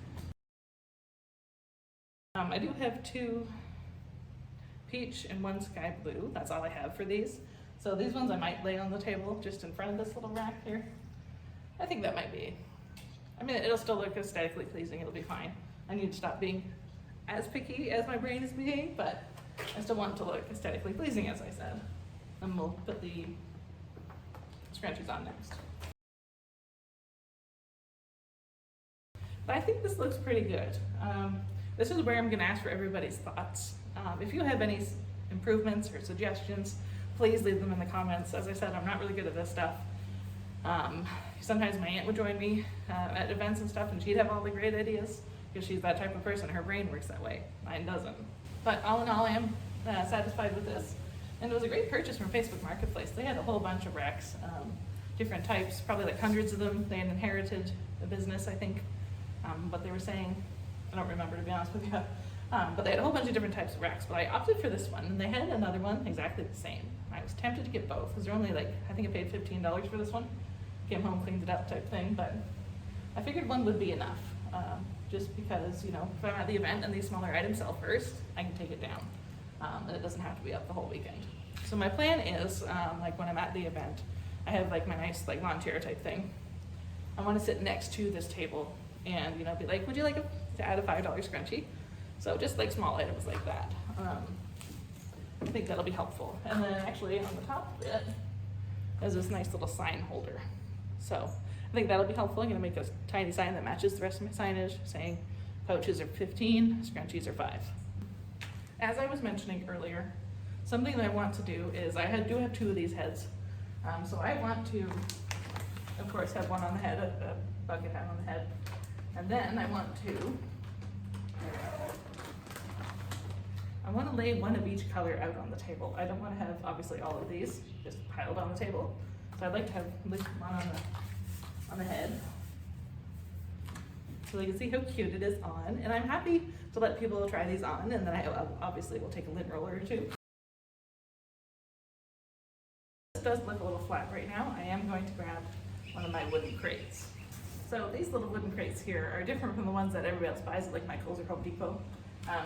I do have two peach and one sky blue. That's all I have for these. So these ones I might lay on the table just in front of this little rack here. I think that might be, I mean, it'll still look aesthetically pleasing. It'll be fine. I need to stop being as picky as my brain is being, but I still want it to look aesthetically pleasing, as I said. And we'll put the scrunchies on next. But I think this looks pretty good. This is where I'm gonna ask for everybody's thoughts. If you have any improvements or suggestions, please leave them in the comments. As I said, I'm not really good at this stuff. Sometimes my aunt would join me at events and stuff, and she'd have all the great ideas because she's that type of person. Her brain works that way. Mine doesn't. But all in all, I am satisfied with this. And it was a great purchase from Facebook Marketplace. They had a whole bunch of racks, different types, probably like hundreds of them. They had inherited the business, I think. But they were saying, I don't remember, to be honest with you. But they had a whole bunch of different types of racks. But I opted for this one, and they had another one exactly the same. I was tempted to get both because they're only like, I think I paid $15 for this one. Came home, cleaned it up type thing. But I figured one would be enough, just because, you know, if I'm at the event and these smaller items sell first, I can take it down. And it doesn't have to be up the whole weekend. So my plan is, like when I'm at the event, I have like my nice like lawn chair type thing. I want to sit next to this table and, you know, be like, would you like to add a $5 scrunchie? So just like small items like that. I think that'll be helpful. And then actually on the top of it is this nice little sign holder. So I think that'll be helpful. I'm gonna make a tiny sign that matches the rest of my signage saying pouches are 15, scrunchies are 5. As I was mentioning earlier, something that I want to do is do have two of these heads. So I want to, of course, have one on the head, a bucket hat on the head. And then I want to lay one of each color out on the table. I don't want to have, obviously, all of these just piled on the table. So I'd like to have at least one on the head, so they can see how cute it is on. And I'm happy to let people try these on, and then I obviously will take a lint roller or two. This does look a little flat right now. I am going to grab one of my wooden crates. So these little wooden crates here are different from the ones that everybody else buys at like Michael's or Home Depot.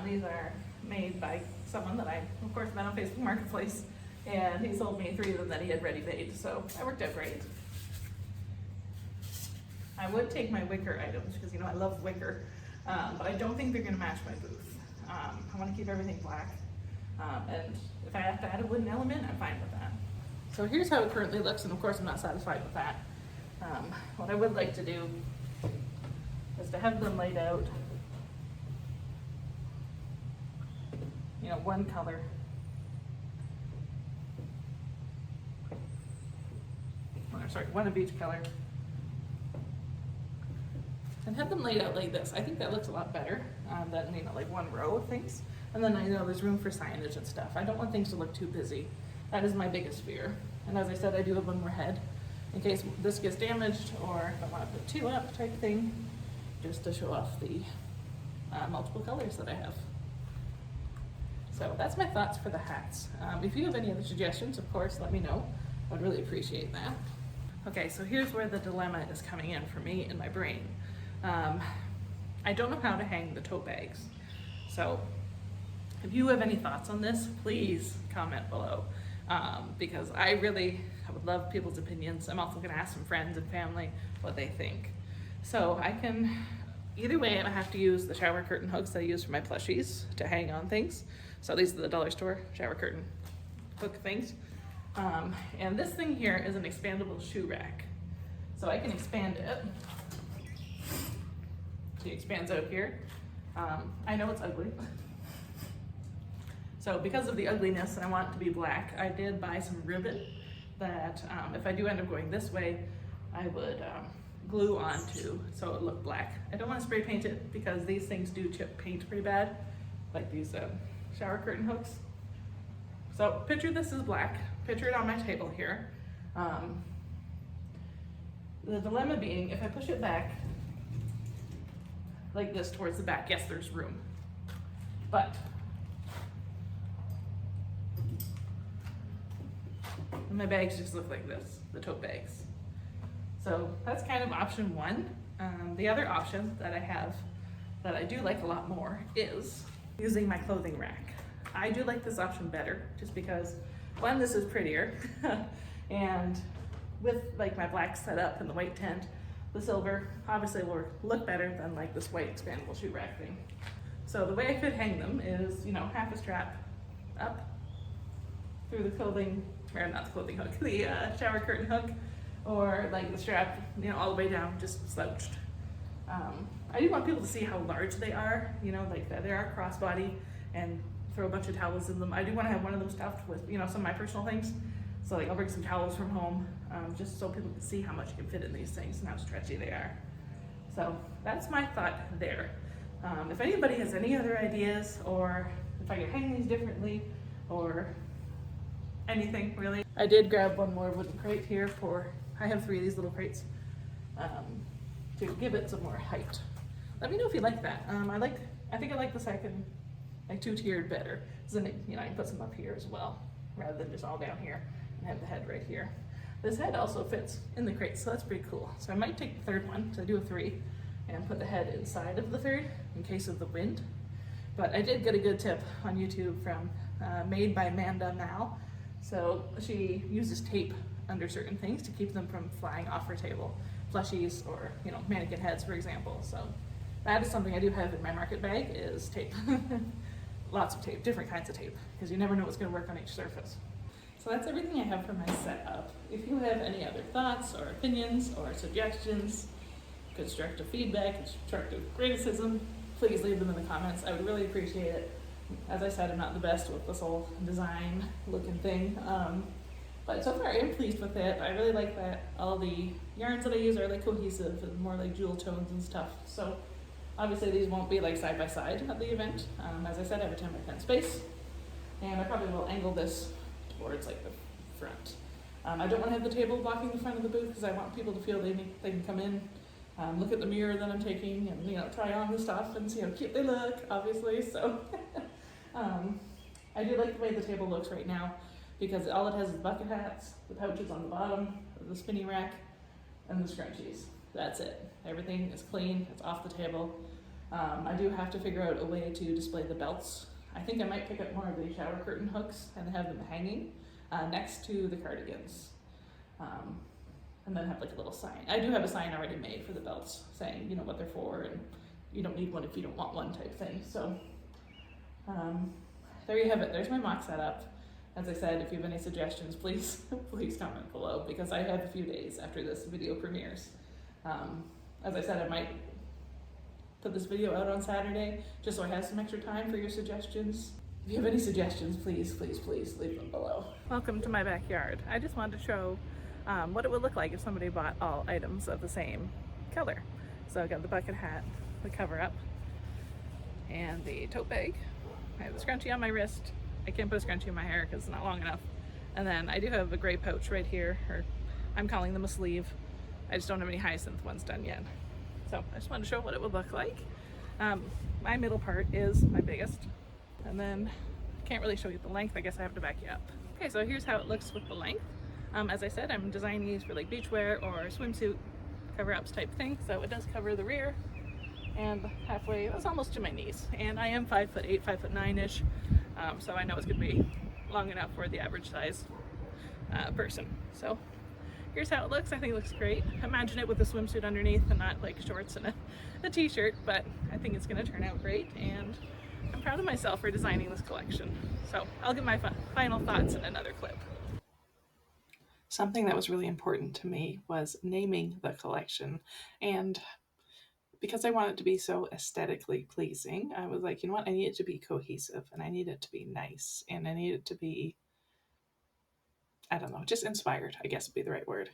These are made by someone that I, of course, met on Facebook Marketplace, and he sold me 3 of them that he had ready made, so that worked out great. I would take my wicker items because, you know, I love wicker, but I don't think they're going to match my booth. I want to keep everything black, and if I have to add a wooden element, I'm fine with that. So here's how it currently looks, and of course I'm not satisfied with that. What I would like to do is to have them laid out, you know, one color. or sorry, one of each color. And have them laid out like this. I think that looks a lot better than, you know, like one row of things. And then I know there's room for signage and stuff. I don't want things to look too busy. That is my biggest fear. And as I said, I do have one more head in case this gets damaged, or if I want to put two up type thing, just to show off the multiple colors that I have. So that's my thoughts for the hats. If you have any other suggestions, of course, let me know. I'd really appreciate that. Okay, so here's where the dilemma is coming in for me in my brain. I don't know how to hang the tote bags. So if you have any thoughts on this, please comment below. Because I would love people's opinions. I'm also gonna ask some friends and family what they think. So I can, either way, I have to use the shower curtain hooks that I use for my plushies to hang on things. So these are the dollar store shower curtain hook things. And this thing here is an expandable shoe rack. So I can expand it. It expands out here. I know it's ugly. So because of the ugliness, I want it to be black. I did buy some ribbon that if I do end up going this way, I would glue onto so it would look black. I don't want to spray paint it because these things do chip paint pretty bad, like these shower curtain hooks. So picture this as black, picture it on my table here. The dilemma being, if I push it back like this towards the back, yes, there's room, but my bags just look like this, the tote bags. So that's kind of option one. The other option that I have that I do like a lot more is using my clothing rack. I do like this option better just because, one, this is prettier, and with like my black setup and the white tent, the silver obviously will look better than like this white expandable shoe rack thing. So the way I could hang them is, you know, half a strap up through the clothing, or not the clothing hook, the shower curtain hook, or like the strap, you know, all the way down, just slouched. I do want people to see how large they are, you know, like they are crossbody, and throw a bunch of towels in them. I do want to have one of them stuffed with, you know, some of my personal things. So like I'll bring some towels from home, just so people can see how much you can fit in these things and how stretchy they are. So that's my thought there. If anybody has any other ideas, or if I could hang these differently, or anything really. I did grab one more wooden crate here I have 3 of these little crates, to give it some more height. Let me know if you like that. I think I like the second, like 2-tiered better. So then, you know, I can put some up here as well, rather than just all down here and have the head right here. This head also fits in the crate, so that's pretty cool. So I might take the third one, so I do a 3, and put the head inside of the third in case of the wind. But I did get a good tip on YouTube from Made by Amanda Mal. So she uses tape under certain things to keep them from flying off her table. Plushies or, you know, mannequin heads, for example. So that is something I do have in my market bag, is tape. Lots of tape, different kinds of tape, because you never know what's going to work on each surface. So that's everything I have for my setup. If you have any other thoughts or opinions or suggestions, constructive feedback, constructive criticism, please leave them in the comments. I would really appreciate it. As I said, I'm not the best with this whole design looking thing, but so far I am pleased with it. I really like that all the yarns that I use are like cohesive and more like jewel tones and stuff. So obviously these won't be like side by side at the event. As I said, I have a 10 by 10 space, and I probably will angle this towards like the front. I don't want to have the table blocking the front of the booth because I want people to feel they can come in, look at the mirror that I'm taking, and, you know, try on the stuff and see how cute they look, obviously. So I do like the way the table looks right now, because all it has is bucket hats, the pouches on the bottom, the spinny rack, and the scrunchies. That's it. Everything is clean, it's off the table. I do have to figure out a way to display the belts. I think I might pick up more of the shower curtain hooks and have them hanging next to the cardigans. And then have like a little sign. I do have a sign already made for the belts saying, you know, what they're for, and you don't need one if you don't want one type thing. So there you have it. There's my mock setup. As I said, if you have any suggestions, please comment below, because I have a few days after this video premieres. As I said, I might put this video out on Saturday just so I have some extra time for your suggestions. If you have any suggestions, please leave them below. Welcome to my backyard. I just wanted to show what it would look like if somebody bought all items of the same color. So I got the bucket hat, the cover up, and the tote bag. I have the scrunchie on my wrist. I can't put a scrunchie in my hair because it's not long enough. And then I do have a gray pouch right here, or I'm calling them a sleeve. I just don't have any hyacinth ones done yet. So I just wanted to show what it would look like. My middle part is my biggest, and then I can't really show you the length. I guess I have to back you up. Okay, so here's how it looks with the length. As I said, I'm designing these for like beachwear or swimsuit cover-ups type thing, so it does cover the rear and halfway, that's almost to my knees. And I am 5'8", 5'9"-ish, so I know it's gonna be long enough for the average size person. So here's how it looks. I think it looks great. Imagine it with a swimsuit underneath and not like shorts and a t-shirt, but I think it's gonna turn out great, and I'm proud of myself for designing this collection. So I'll give my final thoughts in another clip. Something that was really important to me was naming the collection, and because I want it to be so aesthetically pleasing, I was like, you know what, I need it to be cohesive, and I need it to be nice, and I need it to be, I don't know, just inspired, I guess would be the right word.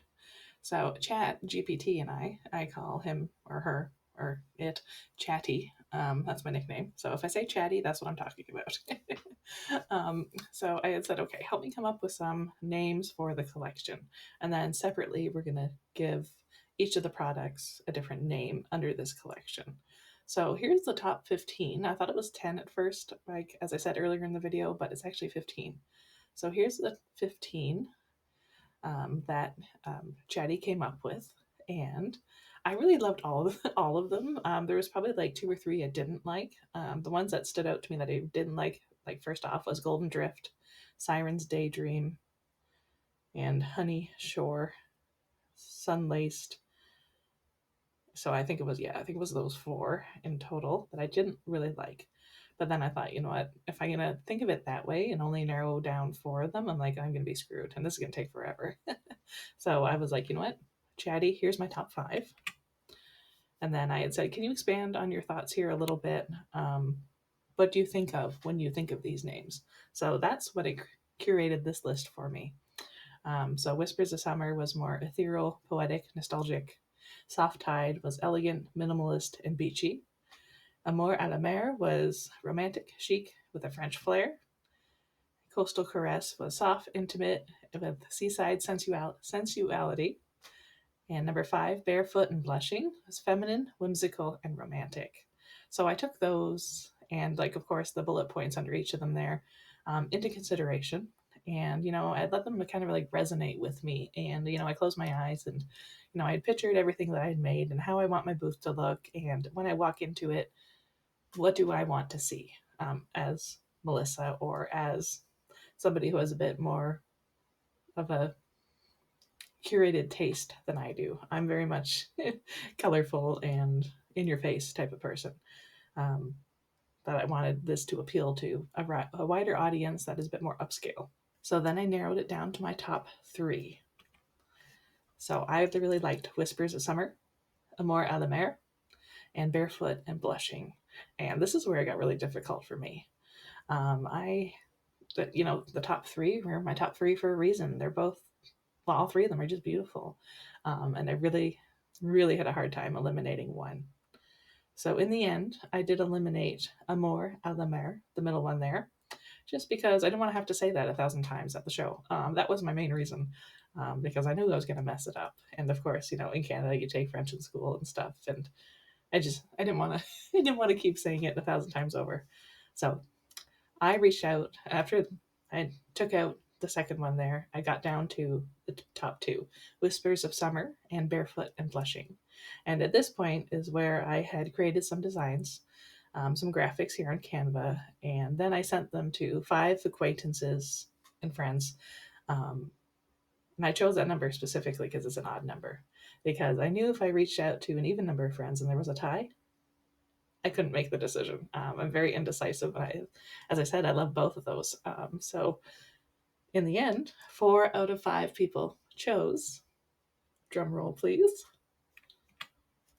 So Chat GPT and I call him or her or it Chatty. That's my nickname. So if I say Chatty, that's what I'm talking about. So I had said, okay, help me come up with some names for the collection. And then separately, we're going to give each of the products a different name under this collection. So here's the top 15. I thought it was 10 at first, like as I said earlier in the video, but it's actually 15. So here's the 15 that Chatty came up with, and I really loved all of them. There was probably like 2 or 3 I didn't like. The ones that stood out to me that I didn't like first off was Golden Drift, Siren's Daydream, and Honey Shore, Sunlaced. So I think it was those 4 in total that I didn't really like. But then I thought, you know what, if I'm gonna think of it that way and only narrow down 4 of them, I'm like, I'm gonna be screwed, and this is gonna take forever. So I was like, you know what, Chatty, here's my top 5. And then I had said, can you expand on your thoughts here a little bit? What do you think of when you think of these names? So that's what it curated this list for me. So Whispers of Summer was more ethereal, poetic, nostalgic. Soft Tide was elegant, minimalist, and beachy. Amour à la mer was romantic, chic, with a French flair. Coastal Caress was soft, intimate, with seaside sensuality. And number 5, Barefoot and Blushing, was feminine, whimsical, and romantic. So I took those and, like, of course, the bullet points under each of them there into consideration. And, you know, I let them kind of like resonate with me. And, you know, I closed my eyes and, you know, I had pictured everything that I had made and how I want my booth to look. And when I walk into it, what do I want to see as Melissa, or as somebody who has a bit more of a curated taste than I do. I'm very much colorful and in your face type of person. But I wanted this to appeal to a wider audience that is a bit more upscale. So then I narrowed it down to my top 3. So I really liked Whispers of Summer, Amour à la mer, and Barefoot and Blushing. And this is where it got really difficult for me. The top 3 were my top 3 for a reason. They're both, well, all 3 of them are just beautiful. And I really, really had a hard time eliminating one. So in the end, I did eliminate Amour à la mer, the middle one there, just because I didn't want to have to say that 1,000 times at the show. That was my main reason, because I knew I was going to mess it up. And of course, you know, in Canada, you take French in school and stuff, and I didn't want to, I didn't want to keep saying it 1,000 times over. So I reached out after I took out the second one there. I got down to the top 2, Whispers of Summer and Barefoot and Blushing. And at this point is where I had created some designs, some graphics here on Canva, and then I sent them to 5 acquaintances and friends. And I chose that number specifically because it's an odd number, because I knew if I reached out to an even number of friends and there was a tie, I couldn't make the decision. I'm very indecisive. As I said, I love both of those. So in the end, 4 out of 5 people chose, drum roll please,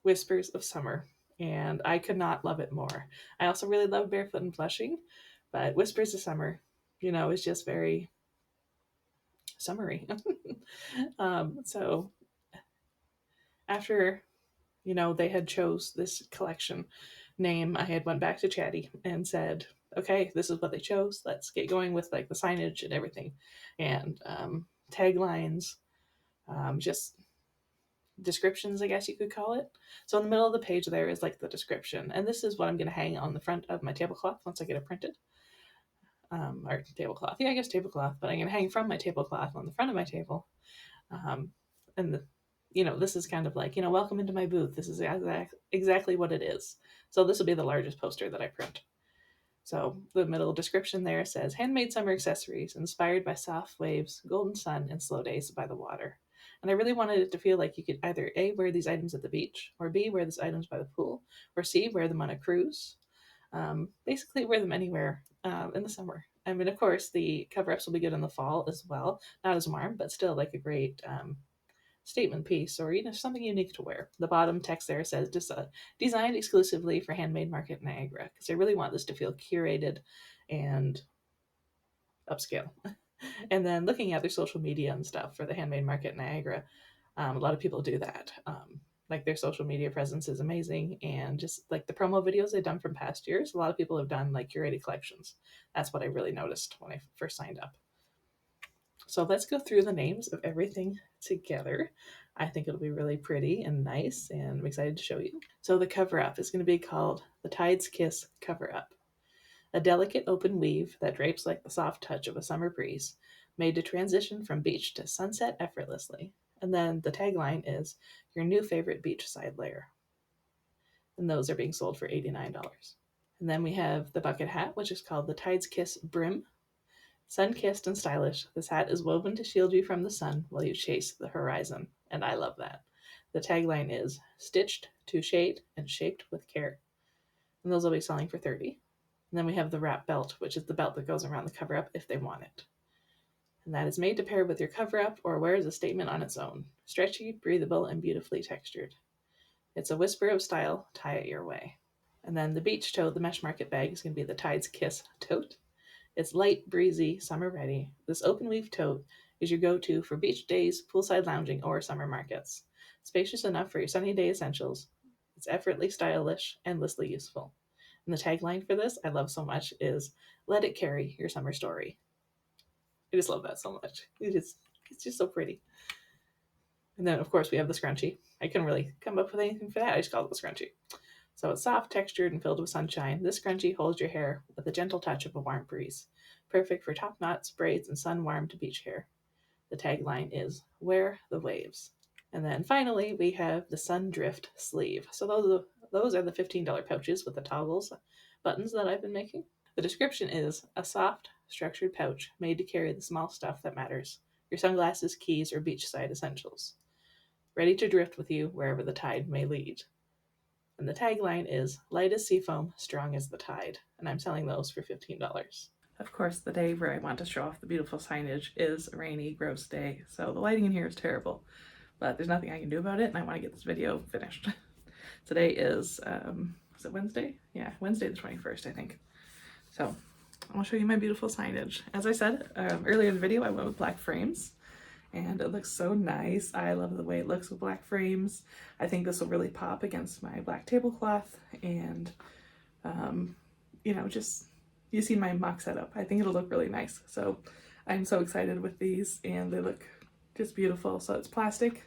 Whispers of Summer. And I could not love it more. I also really love Barefoot and Blushing, but Whispers of Summer, you know, is just very summery. So after, you know, they had chose this collection name, I had went back to Chatty and said, okay, this is what they chose. Let's get going with like the signage and everything, and taglines, just descriptions, I guess you could call it. So in the middle of the page there is like the description, and this is what I'm going to hang on the front of my tablecloth once I get it printed. Or tablecloth, yeah, I guess tablecloth, but I'm going to hang from my tablecloth on the front of my table. And the, you know, this is kind of like, you know, welcome into my booth. This is exactly what it is. So this will be the largest poster that I print. So the middle description there says, handmade summer accessories inspired by soft waves, golden sun, and slow days by the water. And I really wanted it to feel like you could either A, wear these items at the beach, or B, wear these items by the pool, or C, wear them on a cruise. Basically, wear them anywhere in the summer. I mean, of course, the cover-ups will be good in the fall as well. Not as warm, but still like a great statement piece, or you know, something unique to wear. The bottom text there says designed exclusively for Handmade Market Niagara, because I really want this to feel curated and upscale. And then looking at their social media and stuff for the Handmade Market Niagara, a lot of people do that. Like their social media presence is amazing, and just like the promo videos they've done from past years, a lot of people have done like curated collections. That's what I really noticed when I first signed up. So let's go through the names of everything together. I think it'll be really pretty and nice, and I'm excited to show you. So the cover up is going to be called the Tide's Kiss Cover Up. A delicate open weave that drapes like the soft touch of a summer breeze, made to transition from beach to sunset effortlessly. And then the tagline is your new favorite beachside lair. And those are being sold for $89. And then we have the bucket hat, which is called the Tide's Kiss Brim. Sun-kissed and stylish, this hat is woven to shield you from the sun while you chase the horizon. And I love that. The tagline is stitched to shade and shaped with care. And those will be selling for $30. And then we have the wrap belt, which is the belt that goes around the cover up if they want it. And that is made to pair with your cover up or wear as a statement on its own. Stretchy, breathable, and beautifully textured. It's a whisper of style, tie it your way. And then the beach tote, the mesh market bag, is going to be the Tide's Kiss tote. It's light, breezy, summer ready. This open weave tote is your go-to for beach days, poolside lounging, or summer markets. Spacious enough for your sunny day essentials. It's effortlessly stylish, endlessly useful. And the tagline for this, I love so much, is let it carry your summer story. I just love that so much. It's just so pretty. And then, of course, we have the scrunchie. I couldn't really come up with anything for that. I just called it the scrunchie. So it's soft, textured, and filled with sunshine. This scrunchie holds your hair with a gentle touch of a warm breeze. Perfect for top knots, braids, and sun-warmed beach hair. The tagline is, wear the waves. And then finally, we have the Sun Drift sleeve. So those are the $15 pouches with the toggles buttons that I've been making. The description is a soft, structured pouch made to carry the small stuff that matters. Your sunglasses, keys, or beachside essentials. Ready to drift with you wherever the tide may lead. And the tagline is light as seafoam, strong as the tide. And I'm selling those for $15. Of course, the day where I want to show off the beautiful signage is a rainy, gross day. So the lighting in here is terrible, but there's nothing I can do about it, and I want to get this video finished. Today is it Wednesday? Yeah, Wednesday the 21st, I think. So I'll show you my beautiful signage. As I said earlier in the video, I went with black frames, and it looks so nice. I love the way it looks with black frames. I think this will really pop against my black tablecloth, and you know, just you see my mock setup. I think it'll look really nice. So I'm so excited with these, and they look just beautiful. So it's plastic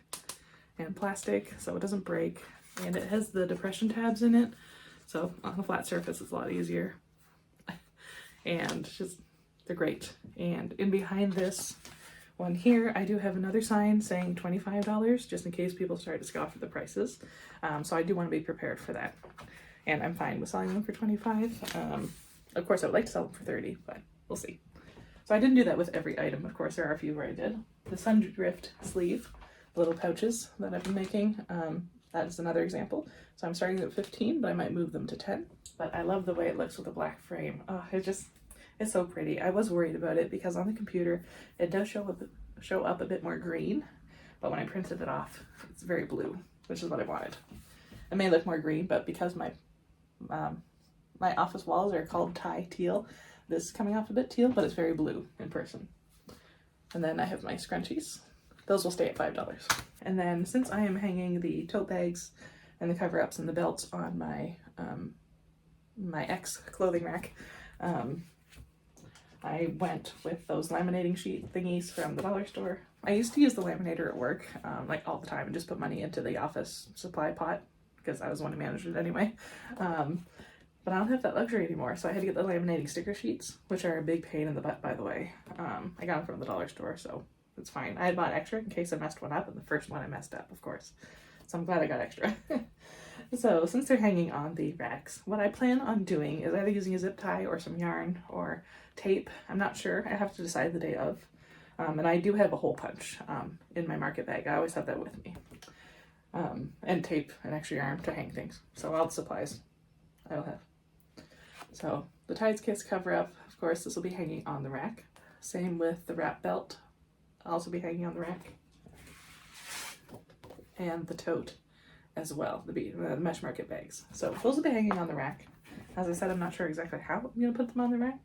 and plastic, so it doesn't break, and it has the depression tabs in it. So on a flat surface, it's a lot easier. And just, they're great. And in behind this one here, I do have another sign saying $25, just in case people start to scoff at the prices. So I do want to be prepared for that. And I'm fine with selling them for $25. Of course, I would like to sell them for $30, but we'll see. So I didn't do that with every item. Of course, there are a few where I did. The Sun Drift sleeve, the little pouches that I've been making, that is another example. So I'm starting at 15, but I might move them to 10. But I love the way it looks with a black frame. Oh, it's so pretty. I was worried about it because on the computer, it does show up a bit more green, but when I printed it off, it's very blue, which is what I wanted. It may look more green, but because my office walls are called Thai teal, this is coming off a bit teal, but it's very blue in person. And then I have my scrunchies. Those will stay at $5. And then since I am hanging the tote bags and the cover-ups and the belts on my my X clothing rack, I went with those laminating sheet thingies from the dollar store. I used to use the laminator at work, like all the time, and just put money into the office supply pot because I was the one who managed it anyway. But I don't have that luxury anymore, so I had to get the laminating sticker sheets, which are a big pain in the butt, by the way. I got them from the dollar store, so it's fine. I had bought extra in case I messed one up, and the first one I messed up, of course. So I'm glad I got extra. So since they're hanging on the racks, what I plan on doing is either using a zip tie or some yarn or tape. I'm not sure. I have to decide the day of. And I do have a hole punch in my market bag. I always have that with me. And tape and extra yarn to hang things. So all the supplies I will have. So the Tides Kiss cover up, of course, this will be hanging on the rack. Same with the wrap belt. I'll also be hanging on the rack. And the tote as well, the mesh market bags. So those will be hanging on the rack. As I said, I'm not sure exactly how I'm going to put them on the rack,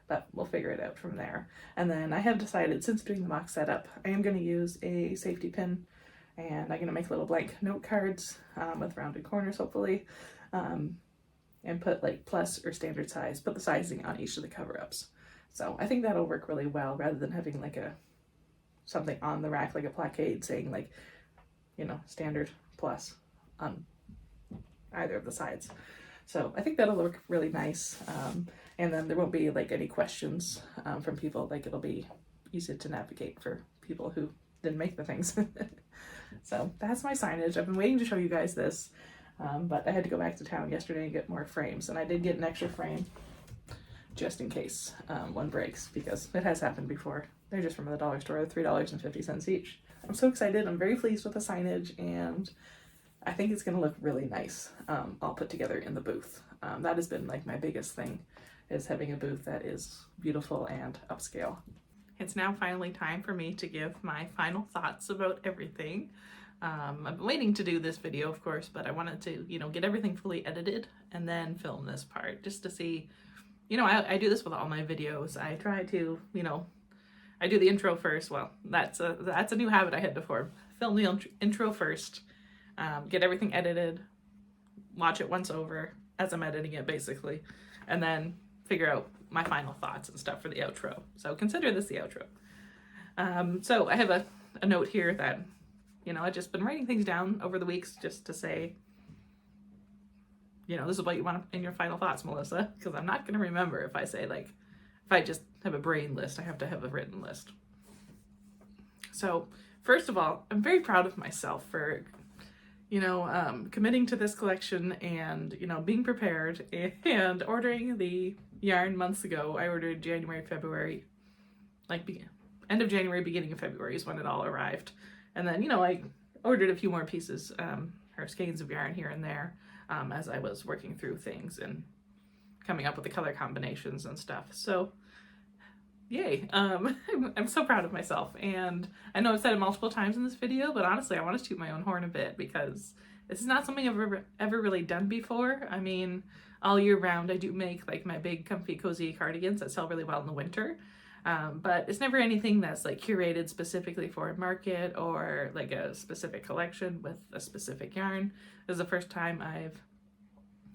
but we'll figure it out from there. And then I have decided, since doing the mock setup, I am going to use a safety pin, and I'm going to make little blank note cards with rounded corners, hopefully, and put like plus or standard size, put the sizing on each of the cover-ups. So I think that'll work really well, rather than having like something on the rack, like a plaquette saying like, you know, standard plus on either of the sides. So I think that'll look really nice. And then there won't be like any questions from people. Like, it'll be easy to navigate for people who didn't make the things. So that's my signage. I've been waiting to show you guys this, but I had to go back to town yesterday and get more frames. And I did get an extra frame just in case one breaks, because it has happened before. They're just from the dollar store, $3.50 each. I'm so excited. I'm very pleased with the signage, and I think it's going to look really nice all put together in the booth. That has been like my biggest thing, is having a booth that is beautiful and upscale. It's now finally time for me to give my final thoughts about everything. I've been waiting to do this video, of course, but I wanted to, you know, get everything fully edited and then film this part just to see, you know, I do this with all my videos. I try to, you know, I do the intro first. Well, that's a new habit I had to form. Film the intro first, get everything edited, watch it once over as I'm editing it, basically, and then figure out my final thoughts and stuff for the outro. So consider this the outro. So I have a note here that, you know, I've just been writing things down over the weeks just to say, you know, this is what you want in your final thoughts, Melissa, because I'm not going to remember if I say, like, if I just have a brain list. I have to have a written list. So first of all, I'm very proud of myself for, you know, committing to this collection and, you know, being prepared and ordering the yarn months ago. I ordered January, February, like end of January, beginning of February is when it all arrived. And then, you know, I ordered a few more pieces or skeins of yarn here and there as I was working through things and coming up with the color combinations and stuff. So yay. I'm so proud of myself. And I know I've said it multiple times in this video, but honestly, I want to toot my own horn a bit, because this is not something I've ever really done before. I mean, all year round, I do make like my big comfy cozy cardigans that sell really well in the winter. But it's never anything that's like curated specifically for a market or like a specific collection with a specific yarn. This is the first time I've,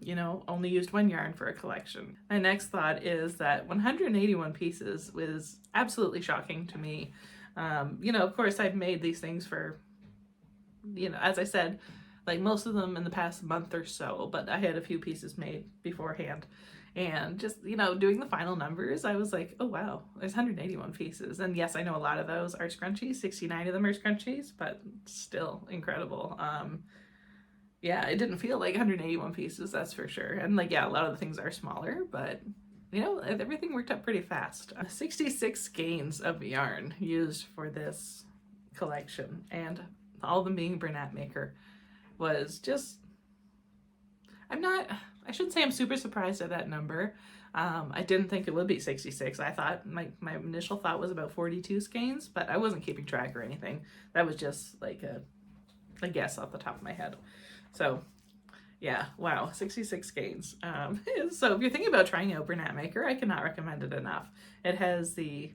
you know, only used one yarn for a collection. My next thought is that 181 pieces was absolutely shocking to me. You know, of course, I've made these things for, you know, as I said, like most of them in the past month or so, but I had a few pieces made beforehand. And just, you know, doing the final numbers, I was like, oh wow, there's 181 pieces. And yes, I know a lot of those are scrunchies, 69 of them are scrunchies, but still incredible. Yeah, it didn't feel like 181 pieces, that's for sure. And like, yeah, a lot of the things are smaller, but you know, everything worked up pretty fast. 66 skeins of yarn used for this collection, and all of them being Bernat Maker, was just, I shouldn't say I'm super surprised at that number. I didn't think it would be 66. I thought, my initial thought was about 42 skeins, but I wasn't keeping track or anything. That was just like a guess off the top of my head. So yeah, wow, 66 skeins. So if you're thinking about trying out Bernat Maker, I cannot recommend it enough. It has the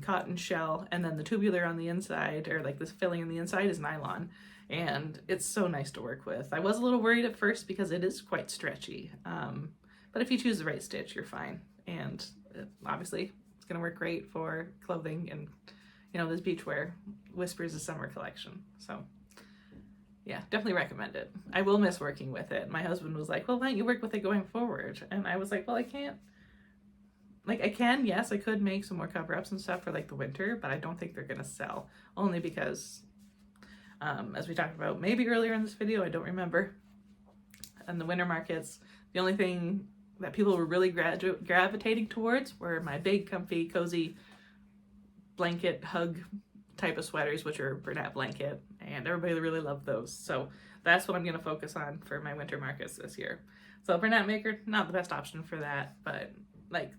cotton shell, and then the tubular on the inside, or like this filling on the inside, is nylon. And it's so nice to work with. I was a little worried at first because it is quite stretchy. But if you choose the right stitch, you're fine. And obviously it's gonna work great for clothing and, you know, this beachwear Whispers of Summer collection. So yeah, definitely recommend it. I will miss working with it. My husband was like, well, why don't you work with it going forward? And I was like, well, I can't. Like, I can, yes, I could make some more cover-ups and stuff for like the winter, but I don't think they're gonna sell. Only because, as we talked about maybe earlier in this video, I don't remember, and the winter markets, the only thing that people were really gravitating towards were my big, comfy, cozy blanket hug type of sweaters, which are Bernat blanket, and everybody really loved those. So that's what I'm going to focus on for my winter markets this year. So Bernat Maker, not the best option for that, but like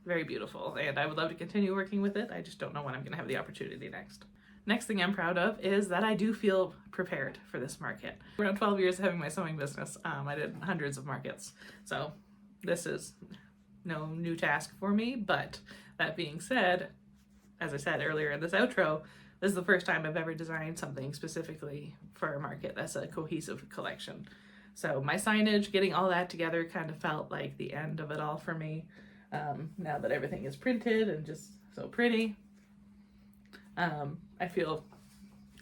very beautiful, and I would love to continue working with it. I just don't know when I'm going to have the opportunity next. Next thing I'm proud of is that I do feel prepared for this market. Around 12 years of having my sewing business, I did hundreds of markets. So this is no new task for me, but that being said, as I said earlier in this outro, this is the first time I've ever designed something specifically for a market that's a cohesive collection. So my signage, getting all that together kind of felt like the end of it all for me. Now that everything is printed and just so pretty, I feel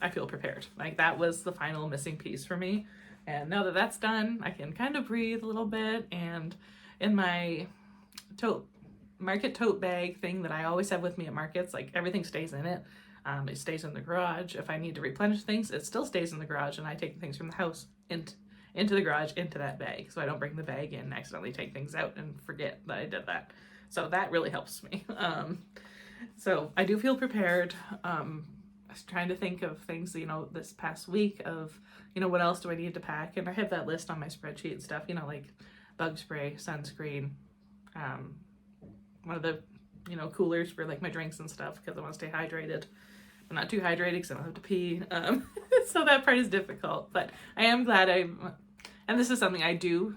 prepared. Like that was the final missing piece for me. And now that that's done, I can kind of breathe a little bit. And in my market tote bag thing that I always have with me at markets, like everything stays in it. It stays in the garage. If I need to replenish things, it still stays in the garage, and I take things from the house into the garage, into that bag. So I don't bring the bag in and accidentally take things out and forget that I did that. So that really helps me. So I do feel prepared. I was trying to think of things, you know, this past week of, you know, what else do I need to pack? And I have that list on my spreadsheet and stuff, you know, like bug spray, sunscreen, one of the, you know, coolers for like my drinks and stuff because I want to stay hydrated. I'm not too hydrated because I don't have to pee. So that part is difficult, but I am glad and this is something I do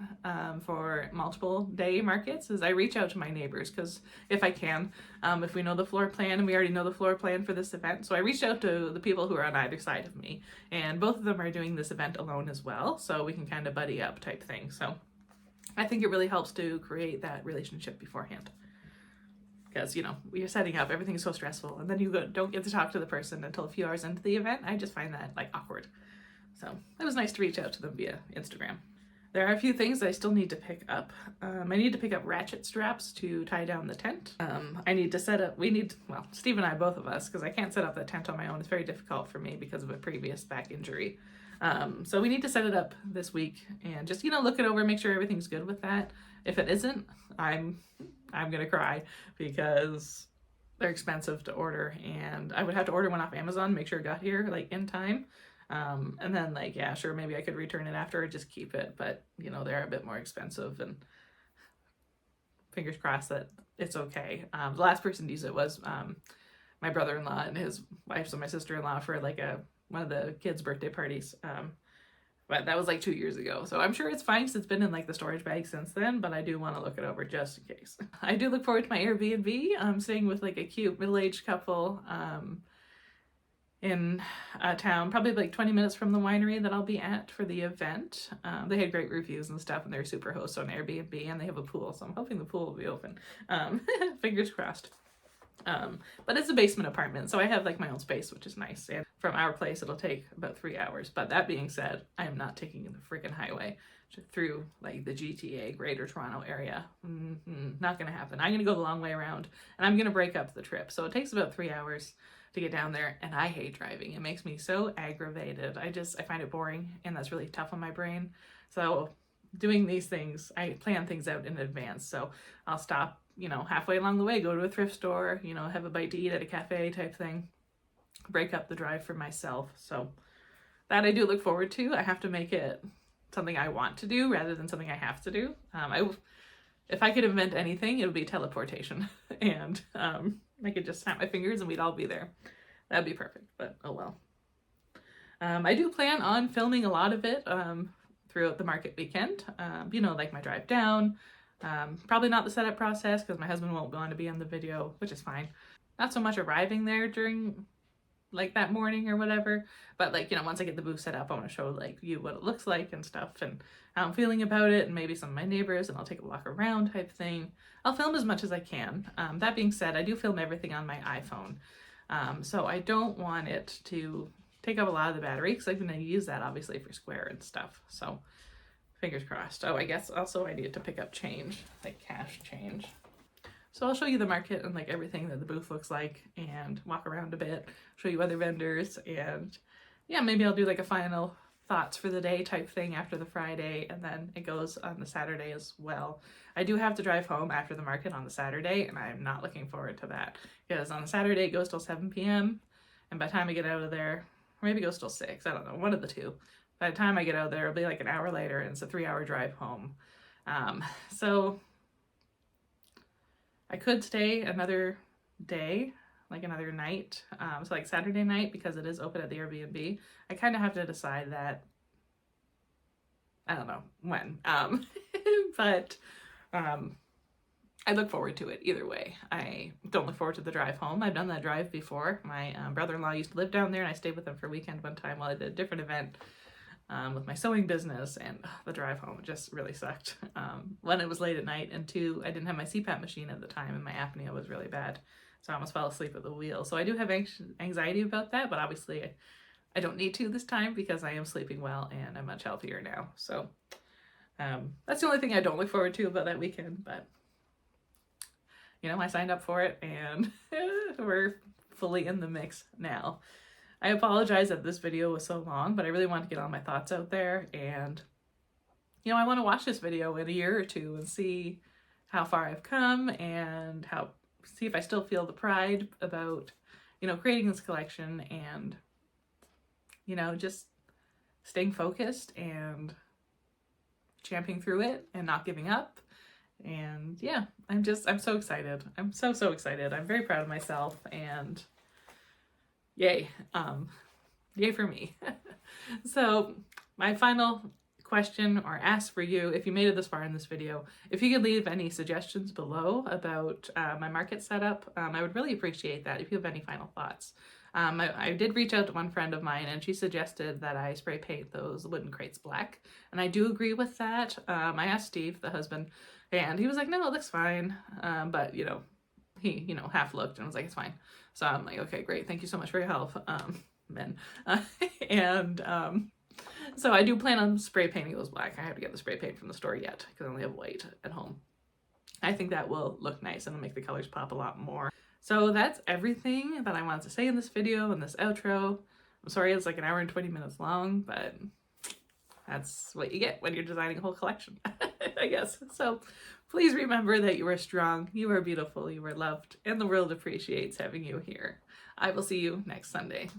for multiple day markets, is I reach out to my neighbors, because if I can, if we know the floor plan, and we already know the floor plan for this event, so I reached out to the people who are on either side of me, and both of them are doing this event alone as well, so we can kind of buddy up type thing. So I think it really helps to create that relationship beforehand. Because, you know, you're setting up, everything's so stressful, and then you don't get to talk to the person until a few hours into the event. I just find that like awkward. So it was nice to reach out to them via Instagram. There are a few things that I still need to pick up. I need to pick up ratchet straps to tie down the tent. I need to set up, well, Steve and I, both of us, because I can't set up the tent on my own. It's very difficult for me because of a previous back injury. So we need to set it up this week and just, you know, look it over, make sure everything's good with that. If it isn't, I'm gonna cry because they're expensive to order, and I would have to order one off Amazon, make sure it got here like in time. And then like, yeah, sure, maybe I could return it after or just keep it, but you know, they're a bit more expensive, and fingers crossed that it's okay. The last person to use it was my brother-in-law and his wife, so my sister-in-law, for like one of the kids' birthday parties. But that was like 2 years ago. So I'm sure it's fine because it's been in like the storage bag since then, but I do want to look it over just in case. I do look forward to my Airbnb. I'm staying with like a cute middle-aged couple in a town, probably like 20 minutes from the winery that I'll be at for the event. They had great reviews and stuff, and they're super hosts on Airbnb, and they have a pool, so I'm hoping the pool will be open. Fingers crossed. But it's a basement apartment, so I have like my own space, which is nice. And from our place, it'll take about 3 hours. But that being said, I am not taking the freaking highway through like the GTA, Greater Toronto area. Not gonna happen. I'm gonna go the long way around, and I'm gonna break up the trip. So it takes about 3 hours to get down there, and I hate driving. It makes me so aggravated. I find it boring, and that's really tough on my brain. So doing these things, I plan things out in advance. So I'll stop, you know, halfway along the way, go to a thrift store, you know, have a bite to eat at a cafe type thing, break up the drive for myself. So that I do look forward to. I have to make it something I want to do rather than something I have to do. If I could invent anything, it would be teleportation. And I could just snap my fingers and we'd all be there. That'd be perfect, but oh well. I do plan on filming a lot of it throughout the market weekend. You know, like my drive down. Probably not the setup process because my husband won't want to be on the video, which is fine. not so much arriving there during like that morning or whatever, but like, you know, once I get the booth set up, I want to show like you what it looks like and stuff and how I'm feeling about it, and maybe some of my neighbors, and I'll take a walk around type thing. I'll film as much as I can. That being said, I do film everything on my iPhone. So I don't want it to take up a lot of the battery, because I'm going to use that obviously for Square and stuff. So fingers crossed. Oh, I guess also I need to pick up change, like cash change. So I'll show you the market and like everything that the booth looks like and walk around a bit, show you other vendors, and yeah, maybe I'll do like a final thoughts for the day type thing after the Friday, and then it goes on the Saturday as well. I do have to drive home after the market on the Saturday, and I'm not looking forward to that, because on the Saturday it goes till 7 p.m. and by the time I get out of there, or maybe it goes till 6, I don't know, one of the two. By the time I get out there, it'll be like an hour later, and it's a 3-hour drive home. So I could stay another day, like another night, so like Saturday night, because it is open at the Airbnb. I kind of have to decide that, I don't know when, but I look forward to it either way. I don't look forward to the drive home. I've done that drive before. My brother-in-law used to live down there, and I stayed with him for a weekend one time while I did a different event with my sewing business, and the drive home just really sucked. One, it was late at night, and two, I didn't have my CPAP machine at the time, and my apnea was really bad, so I almost fell asleep at the wheel. So I do have anxiety about that, but obviously I don't need to this time, because I am sleeping well and I'm much healthier now. So that's the only thing I don't look forward to about that weekend, but you know, I signed up for it, and we're fully in the mix now. I apologize that this video was so long, but I really wanted to get all my thoughts out there, and you know, I want to watch this video in a year or two and see how far I've come, and see if I still feel the pride about, you know, creating this collection, and you know, just staying focused and champing through it and not giving up. And yeah, I'm so excited. I'm so excited. I'm very proud of myself, and yay. Yay for me. So my final question or ask for you, if you made it this far in this video, if you could leave any suggestions below about my market setup, I would really appreciate that if you have any final thoughts. I did reach out to one friend of mine, and she suggested that I spray paint those wooden crates black, and I do agree with that. I asked Steve, the husband, and he was like, no, it looks fine, but you know, he, you know, half looked and was like, it's fine. So I'm like, okay, great, thank you so much for your help, men. So I do plan on spray painting those black. I have to get the spray paint from the store yet, because I only have white at home. I think that will look nice and make the colors pop a lot more. So that's everything that I wanted to say in this video and this outro. I'm sorry it's like an hour and 20 minutes long, but that's what you get when you're designing a whole collection, I guess. So please remember that you are strong, you are beautiful, you are loved, and the world appreciates having you here. I will see you next Sunday.